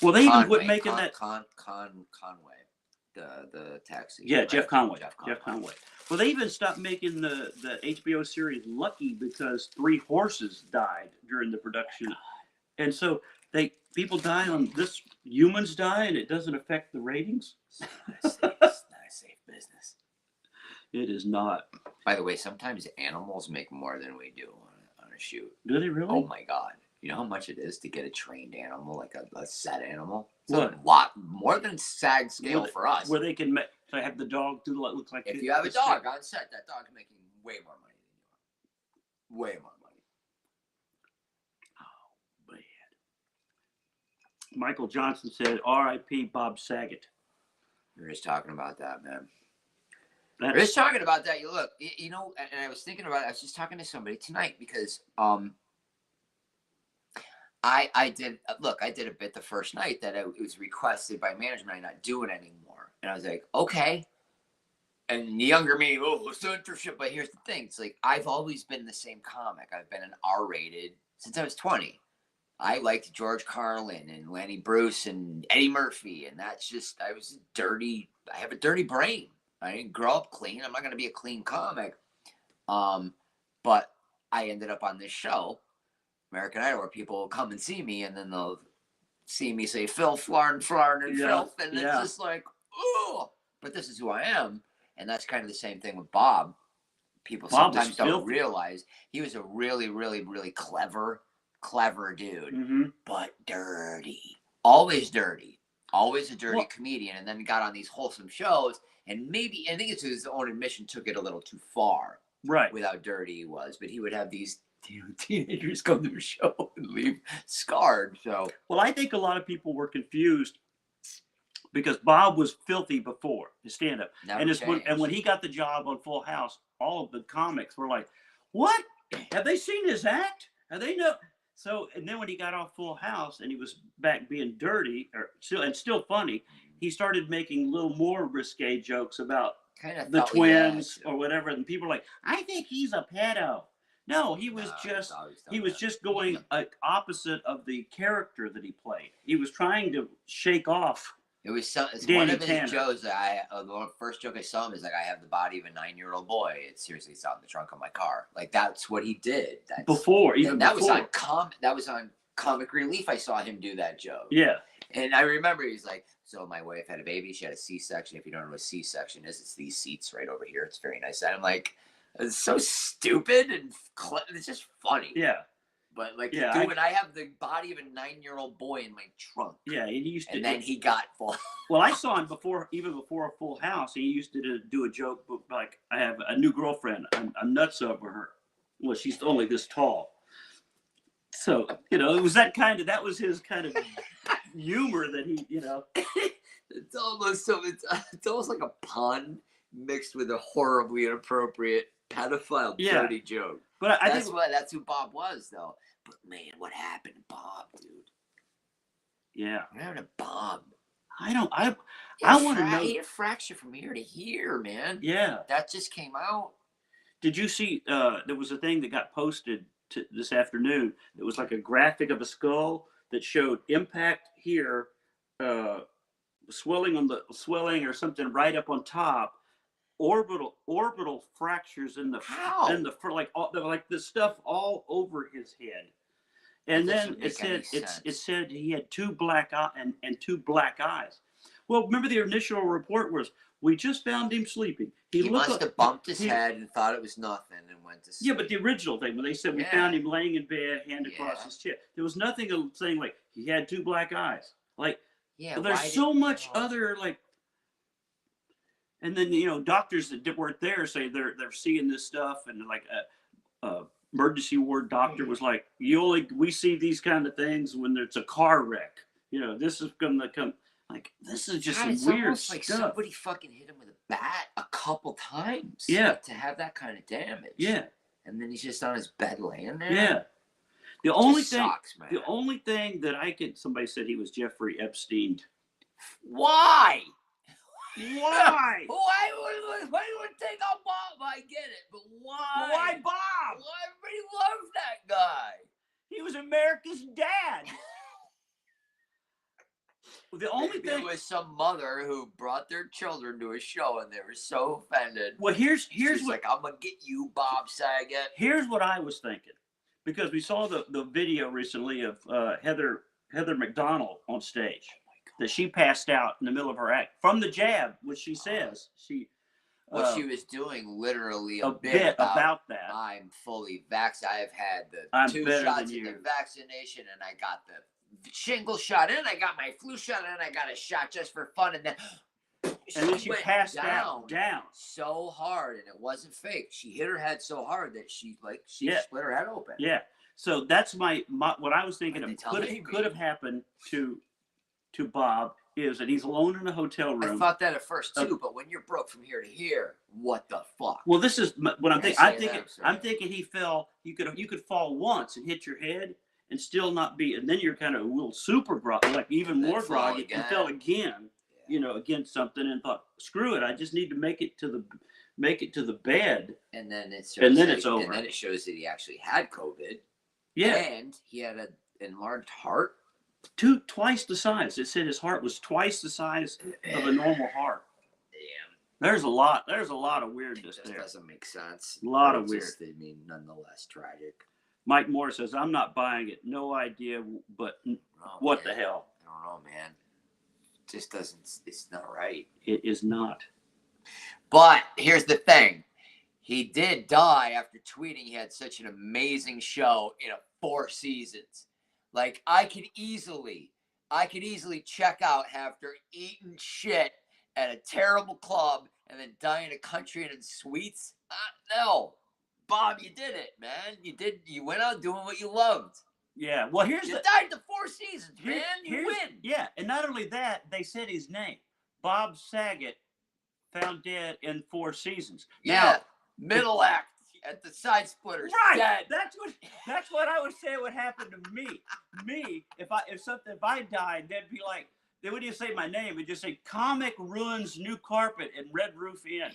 Well, they even quit making Conway, the taxi. Yeah, Jeff Conway. Well, they even stopped making the HBO series Lucky because 3 horses died during the production. And so people die on this, humans die, and it doesn't affect the ratings. It's not a safe business. It is not. By the way, sometimes animals make more than we do on a shoot. Do they really? Oh my God. You know how much it is to get a trained animal, like a set animal? It's what? A lot more than SAG scale for us. Where they can have the dog do what looks like. If you have a dog on set, that dog's making way more money than you are. Way more money. Oh, man. Michael Johnson said, R.I.P. Bob Saget. We're just talking about that, man. We're just talking about that. You look, you know, and I was thinking about it. I was just talking to somebody tonight because I did a bit the first night that it was requested by management I not do it anymore. And I was like, okay. And the younger me, it's so interesting. But here's the thing. It's like, I've always been the same comic. I've been an R-rated since I was 20. I liked George Carlin and Lenny Bruce and Eddie Murphy. And that's just, I have a dirty brain. I didn't grow up clean. I'm not going to be a clean comic. But I ended up on this show, American Idol, where people will come and see me, and then they'll see me say Phil Flarn, and filth, and it's just like, oh, but this is who I am. And that's kind of the same thing with Bob. People sometimes don't realize he was a really, really, really clever dude, but dirty. Always dirty. Always a dirty comedian, and then got on these wholesome shows, and maybe, I think it's his own admission, took it a little too far. Right. With how dirty he was. But he would have these teenagers come to a show and leave scarred. So, well, I think a lot of people were confused because Bob was filthy before his stand-up. And when he got the job on Full House, all of the comics were like, what? Have they seen his act? Have they know? So, and then when he got off Full House and he was back being dirty and still funny, he started making a little more risque jokes about the twins or whatever. And people are like, I think he's a pedo. No, he was No, just he's always done he was that. just going opposite of the character that he played. He was trying to shake off It was some, it's one Danny of his Tanner. jokes that the first joke I saw him is like, I have the body of a 9-year-old boy. It's out in the trunk of my car. Like that's what he did. That's, Before, even that before. was on Comic Relief. I saw him do that joke. Yeah. And I remember he's like, so my wife had a baby. She had a C-section. If you don't know what a C-section is, it's these seats right over here. It's very nice. And I'm like, it's so stupid and it's just funny. Yeah. But like, Yeah, dude, I have the body of a 9-year-old boy in my trunk. Yeah, he used to. And then he got full. Well, I saw him before a Full House. He used to do a joke like, I have a new girlfriend. I'm nuts over her. Well, she's only this tall. So, it was that was his kind of humor that he, It's almost like a pun mixed with a horribly inappropriate pedophile dirty joke. But that's who Bob was, though. But man, what happened to Bob, dude? Yeah. What happened to Bob? I want to know. He had a fracture from ear to here, man. Yeah. That just came out. Did you see? There was a thing that got posted this afternoon. It was like a graphic of a skull that showed impact here, swelling or something right up on top, orbital fractures in the for like the stuff all over his head. And then it said he had two black eyes. Well, remember the initial report was, we just found him sleeping. He must have bumped his head and thought it was nothing and went to sleep. Yeah, but the original thing, when they said we found him laying in bed, hand across his chest, there was nothing saying like he had two black eyes. Like, there's so much other like. And then doctors that weren't there say they're seeing this stuff, and like emergency ward doctor was like, we see these kind of things when there's a car wreck. This is gonna come. Like, this is just some weird stuff. Like somebody fucking hit him with a bat a couple times. Yeah. Like, to have that kind of damage. Yeah. And then he's just on his bed laying there. Yeah. The only thing that somebody said he was Jeffrey Epstein. Why? Why? Why would it take out Bob? I get it, but why? Why Bob? Well, everybody loves that guy. He was America's dad. The only thing, it was some mother who brought their children to a show and they were so offended. Well, here's what, like, I'm gonna get you, Bob Saget. Here's what I was thinking, because we saw the video recently of Heather McDonald on stage, that she passed out in the middle of her act from the jab, which she says she. What she was doing, literally a bit about that. I'm fully vaccinated. I have had the 2 shots of the vaccination, and I got the shingle shot, and I got my flu shot, and I got a shot just for fun, and then she passed down so hard, and it wasn't fake. She hit her head so hard that she split her head open. Yeah. So that's my what I was thinking of could have happened to Bob, is that he's alone in a hotel room. I thought that at first too, but when you're broke from here to here, what the fuck? Well, this is what I'm thinking. I'm thinking he fell. You could fall once and hit your head and still not be, and then you're kind of a little super groggy, like even more groggy, and fell again, against something, and thought, screw it, I just need to make it to the bed, and then it's over, and then it shows that he actually had COVID, and he had an enlarged heart, twice the size. It said his heart was twice the size of a normal heart. Damn, there's a lot of weirdness there. Doesn't make sense. A lot of weird. I mean, nonetheless tragic. Mike Moore says, I'm not buying it. No idea, but what the hell? I don't know, man. It just doesn't, it's not right. It is not. But here's the thing. He did die after tweeting he had such an amazing show in 4 seasons. Like, I could easily check out after eating shit at a terrible club and then die in a country and in suites. No. Bob, you did it, man. You went out doing what you loved. Yeah. Well, you died the 4 seasons, man. You win. Yeah, and not only that, they said his name. Bob Saget, found dead in 4 seasons. Yeah. Now, middle act at the side splitters. Right. Dead. That's what I would say would happen to me. If I died, they'd be like, they wouldn't even say my name. It'd just say comic ruins new carpet and Red Roof Inn.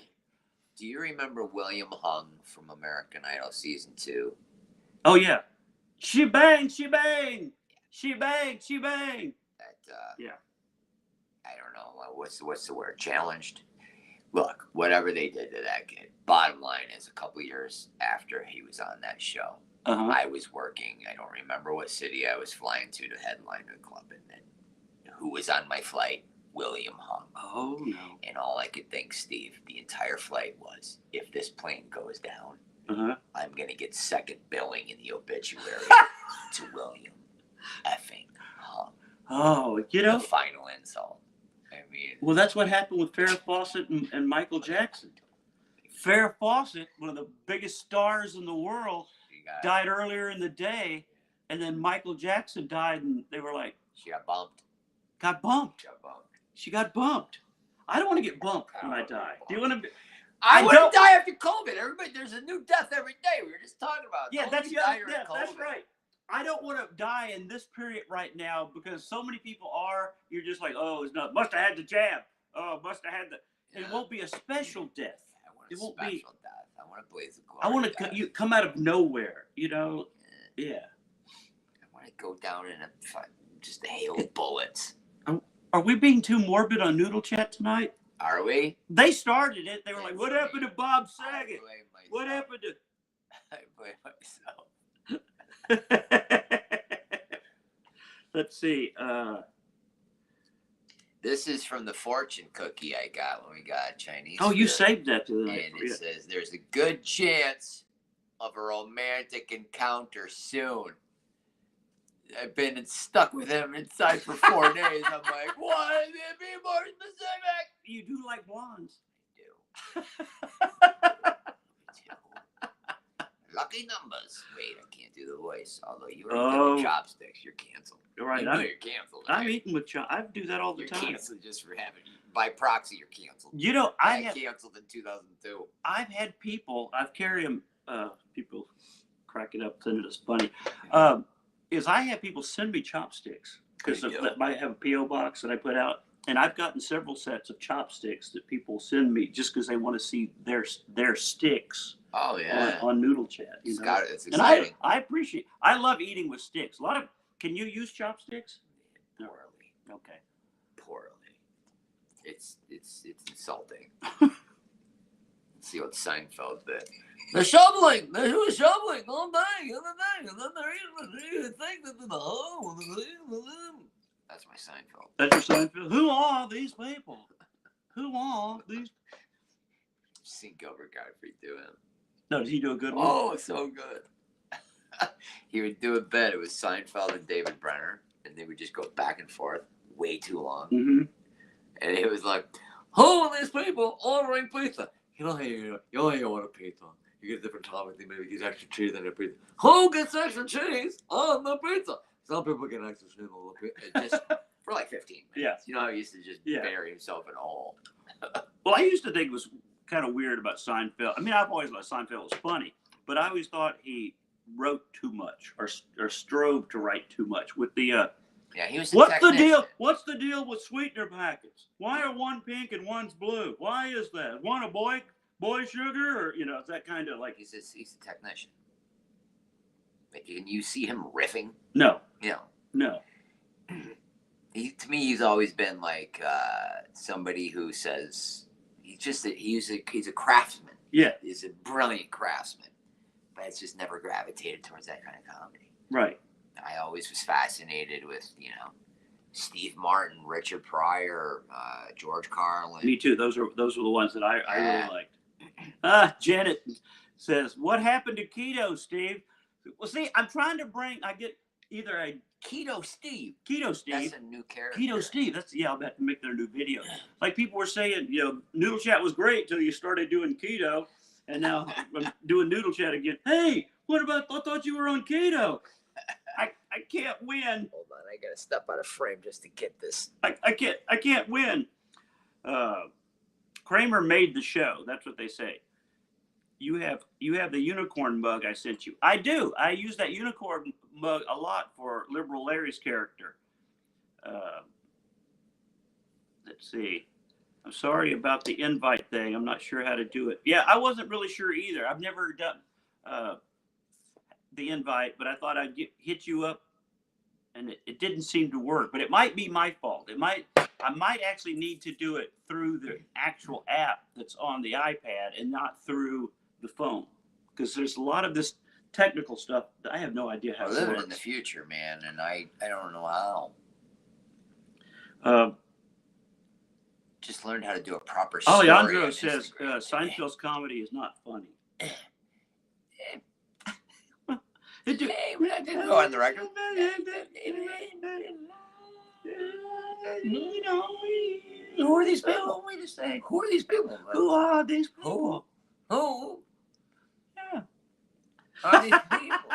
Do you remember William Hung from American Idol season 2? Oh yeah. She bang, she bang, she bang, she bang. That Yeah. I don't know what's the word, challenged. Look, whatever they did to that kid. Bottom line is, a couple years after he was on that show, I was working. I don't remember what city I was flying to headline the club, and then who was on my flight? William Hung. Oh no. And all I could think, Steve, the entire flight was, if this plane goes down, I'm gonna get second billing in the obituary to William effing Hung. Oh, you know. The final insult. I mean. Well, that's what happened with Farrah Fawcett and Michael Jackson. Farrah Fawcett, one of the biggest stars in the world, died earlier in the day, and then Michael Jackson died, and they were like, she got bumped. Got bumped. She got bumped. I don't want to get bumped when I die. Do you want to be? I wouldn't die after COVID. Everybody, there's a new death every day. We were just talking about it. Yeah, that's right. I don't want to die in this period right now because so many people are. You're just like, oh, it's not. Must have had the jab. Oh, must have had the. Yeah. It won't be a special death. I want a special death. I want to blaze the glory. I want to you come out of nowhere. You know. Yeah. I want to go down in just a hail of bullets. Are we being too morbid on Noodle Chat tonight? Are we? They started it. They were like, what happened to Bob Saget? What happened to... I blame myself. Let's see. This is from the fortune cookie I got when we got Chinese food. You saved that to the night. And it says, there's a good chance of a romantic encounter soon. I've been stuck with him inside for 4 days. I'm like, what? Be more specific. You do like blondes. I do. Lucky numbers. Wait, I can't do the voice. Although you already did the chopsticks, you're canceled. You're right. You're canceled. I'm eating with I do that all the time. You're canceled just for having by proxy. You're canceled. You know, I canceled in 2002. I've had people. I've carried them. People cracking up, sending us funny. Is I have people send me chopsticks because I have a P.O. box that I put out, and I've gotten several sets of chopsticks that people send me just because they want to see their sticks. Oh yeah, on Noodle Chat. It's exciting. And I appreciate. I love eating with sticks. Can you use chopsticks? Poorly. Okay. Poorly. It's insulting. See what Seinfeld did. They're shoveling. They're shoveling all day, and then they're even think that the hole. That's my Seinfeld. That's your Seinfeld. Who are these people? Who are these? I've seen Gilbert Gottfried do him. No, did he do a good one? Oh, so good. He would do a bit. It was Seinfeld and David Brenner, and they would just go back and forth way too long. Mm-hmm. And it was like, who are these people ordering pizza? You only order pizza. You get a different topic. They maybe get extra cheese on their pizza. Who gets extra cheese on the pizza? Some people get extra cheese on the pizza. Just for like 15 minutes. Yeah. You know how he used to just bury himself in a hole. Well, I used to think it was kind of weird about Seinfeld. I mean, I've always thought Seinfeld was funny, but I always thought he wrote too much or strove to write too much with the. Yeah, he was. What's the deal? What's the deal with sweetener packets? Why are one pink and one's blue? Why is that? One a boy sugar, or it's that kind of like. He's a technician. Like, can you see him riffing? No. No. To me, he's always been like somebody who says he's a craftsman. Yeah. He's a brilliant craftsman, but it's just never gravitated towards that kind of comedy. Right. I always was fascinated with, Steve Martin, Richard Pryor, George Carlin. Me too. Those were the ones that I really liked. Janet says, "What happened to keto, Steve?" Well, see, I'm trying to I get either a Keto Steve. That's a new character. Keto Steve. I'll have to make their new video. Like people were saying, Noodle Chat was great till you started doing keto, and now I'm doing Noodle Chat again. Hey, what about? I thought you were on keto. I can't win. Hold on, I gotta step out of frame just to get this. I can't win. Kramer made the show. That's what they say. You have the unicorn mug I sent you. I do. I use that unicorn mug a lot for Liberal Larry's character. Let's see. I'm sorry about the invite thing. I'm not sure how to do it. Yeah, I wasn't really sure either. I've never done uh, the invite, but I thought I'd hit you up, and it didn't seem to work. But it might be my fault. I might actually need to do it through the actual app that's on the iPad and not through the phone, because there's a lot of this technical stuff that I have no idea how We're to living work. in the future, man, and I don't know how. Just learned how to do a proper story. Alejandro says Seinfeld's comedy is not funny. Hey, we're not going to go on the record. You know, Who are these people? Wait a second. Who are these people? who are these people? Who Yeah. are these people?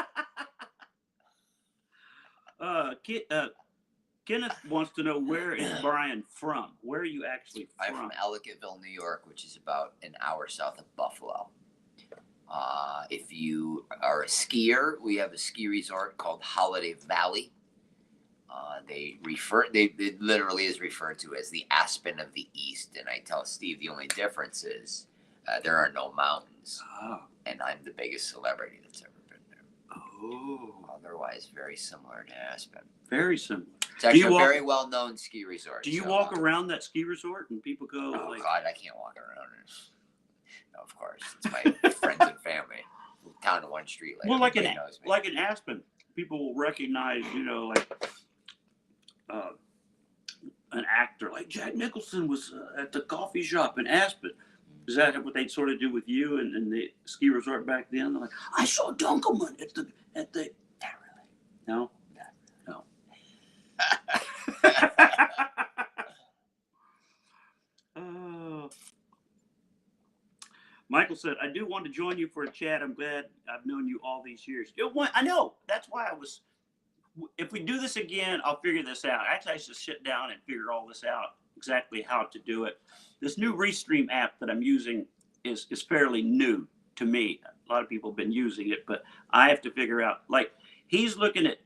Kenneth wants to know, where is Brian from? Where are you actually from? I'm from Ellicottville, New York, which is about an hour south of Buffalo. If you are a skier, we have a ski resort called Holiday Valley. It literally is referred to as the Aspen of the East. And I tell Steve the only difference is there are no mountains. Oh. And I'm the biggest celebrity that's ever been there. Oh. Otherwise, very similar to Aspen. Very similar. It's actually a very well-known ski resort. Do you walk around that ski resort and people go? Oh, God, I can't walk around it. No, of course. It's my friends and family. Town to one street. Well, like in Aspen, people will recognize, like an actor like Jack Nicholson was at the coffee shop in Aspen. Is that what they sort of do with you and the ski resort back then? They're like, I saw Dunkelman at the. Not really. No. No. Michael said, I do want to join you for a chat. I'm glad I've known you all these years. I know. That's why I was. If we do this again, I'll figure this out. Actually, I should sit down and figure all this out, exactly how to do it. This new Restream app that I'm using is fairly new to me. A lot of people have been using it, but I have to figure out, like, he's looking at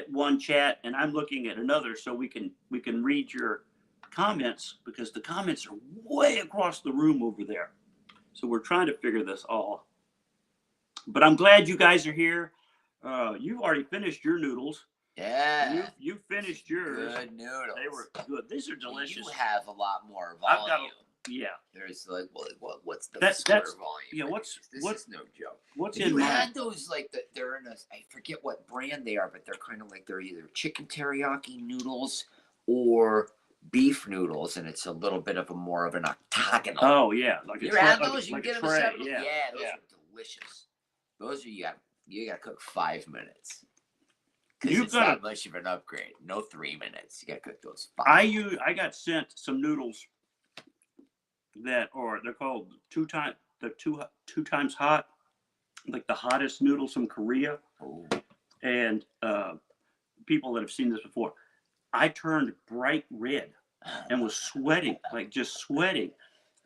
one chat and I'm looking at another, so we can read your comments, because the comments are way across the room over there. So we're trying to figure this all. But I'm glad you guys are here. You've already finished your noodles. Yeah. You finished yours. Good noodles. They were good. These are delicious. You have a lot more volume. Yeah. There's like, what's the that's volume? Yeah. What's no joke. What's have in you mine? had those, like, they're in I forget what brand they are, but they're kind of like, they're either chicken teriyaki noodles or beef noodles, and it's a little bit of more of an octagonal. Oh yeah, like you had those? You get them tray. Yeah, those are delicious. Those are you got to cook 5 minutes. Because it's not much of an upgrade. No 3 minutes. You got to cook those 5. I got sent some noodles they're called two times hot, like the hottest noodles from Korea. Oh. And people that have seen this before, I turned bright red and was sweating, like just sweating.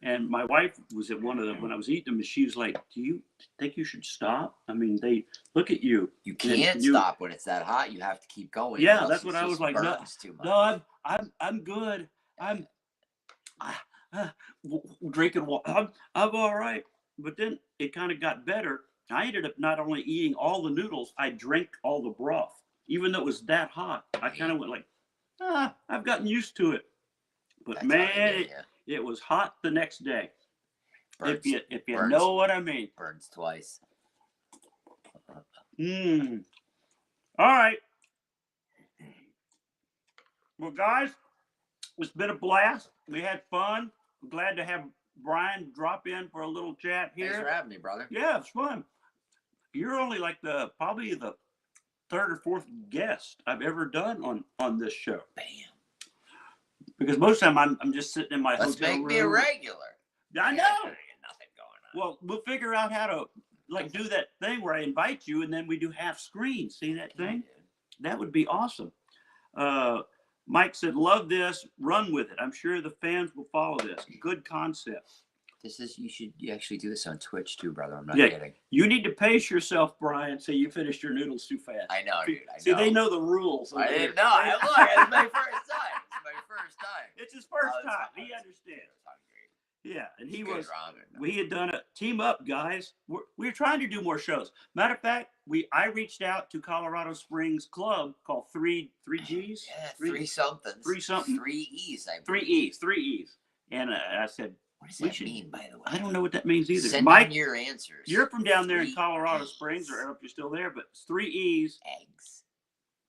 And my wife was at one of them when I was eating them, and she was like, "Do you think you should stop? I mean, they look at you. You can't stop when it's that hot. You have to keep going." Yeah, that's what I was like. No, I'm good. I'm drinking water. I'm all right. But then it kind of got better. I ended up not only eating all the noodles, I drank all the broth, even though it was that hot. I kind of went like, I've gotten used to it. But that's man, it was hot the next day. Burns, if you know what I mean. Burns twice. All right. Well, guys, it's been a blast. We had fun. I'm glad to have Brian drop in for a little chat here. Thanks for having me, brother. Yeah, it's fun. You're only like probably the third or fourth guest I've ever done on this show. Bam. Because most of the time I'm just sitting in my hotel room. Let's make me a regular. I know. Nothing going on. Well, we'll figure out how to do that thing where I invite you and then we do half screen. See that thing? That would be awesome. Mike said, "Love this. Run with it. I'm sure the fans will follow this. Good concept." You actually do this on Twitch too, brother. I'm not kidding. You need to pace yourself, Brian, so you finished your noodles too fast. I know, dude. See, they know the rules. I didn't know. Look, it's my first time. It's my first time. It's his first time. He understands. Yeah, and he Good was. ramen. We had done a team up, guys. We were trying to do more shows. Matter of fact, I reached out to Colorado Springs Club called Three Gs. Yeah, three something. Three something. 3 E's, I Three believe. E's. 3 E's. And I said, what does that mean, by the way? I don't know what that means either. Send Mike, in your answers. you're from down there in 3 Colorado E's. Springs, or I don't know if you're still there, but it's 3 E's. Eggs.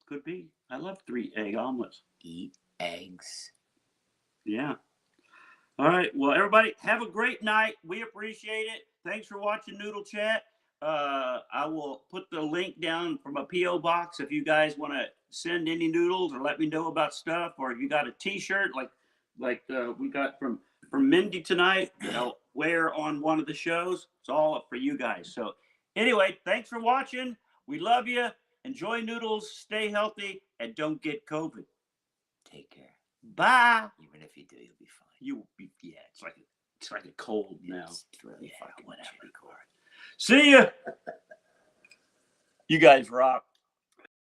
Could be. I love 3 egg omelets. Eat eggs. Yeah. All right. Well, everybody, have a great night. We appreciate it. Thanks for watching Noodle Chat. I will put the link down from a P.O. box if you guys want to send any noodles or let me know about stuff, or if you got a T-shirt like we got from Mindy tonight that I'll wear on one of the shows. It's all up for you guys. So anyway, thanks for watching. We love you. Enjoy noodles. Stay healthy and don't get COVID. Take care. Bye. Even if you do, you'll be fine. You will be. Yeah, it's like a cold now. It's really fucking whatever. cold. See ya. You guys rock.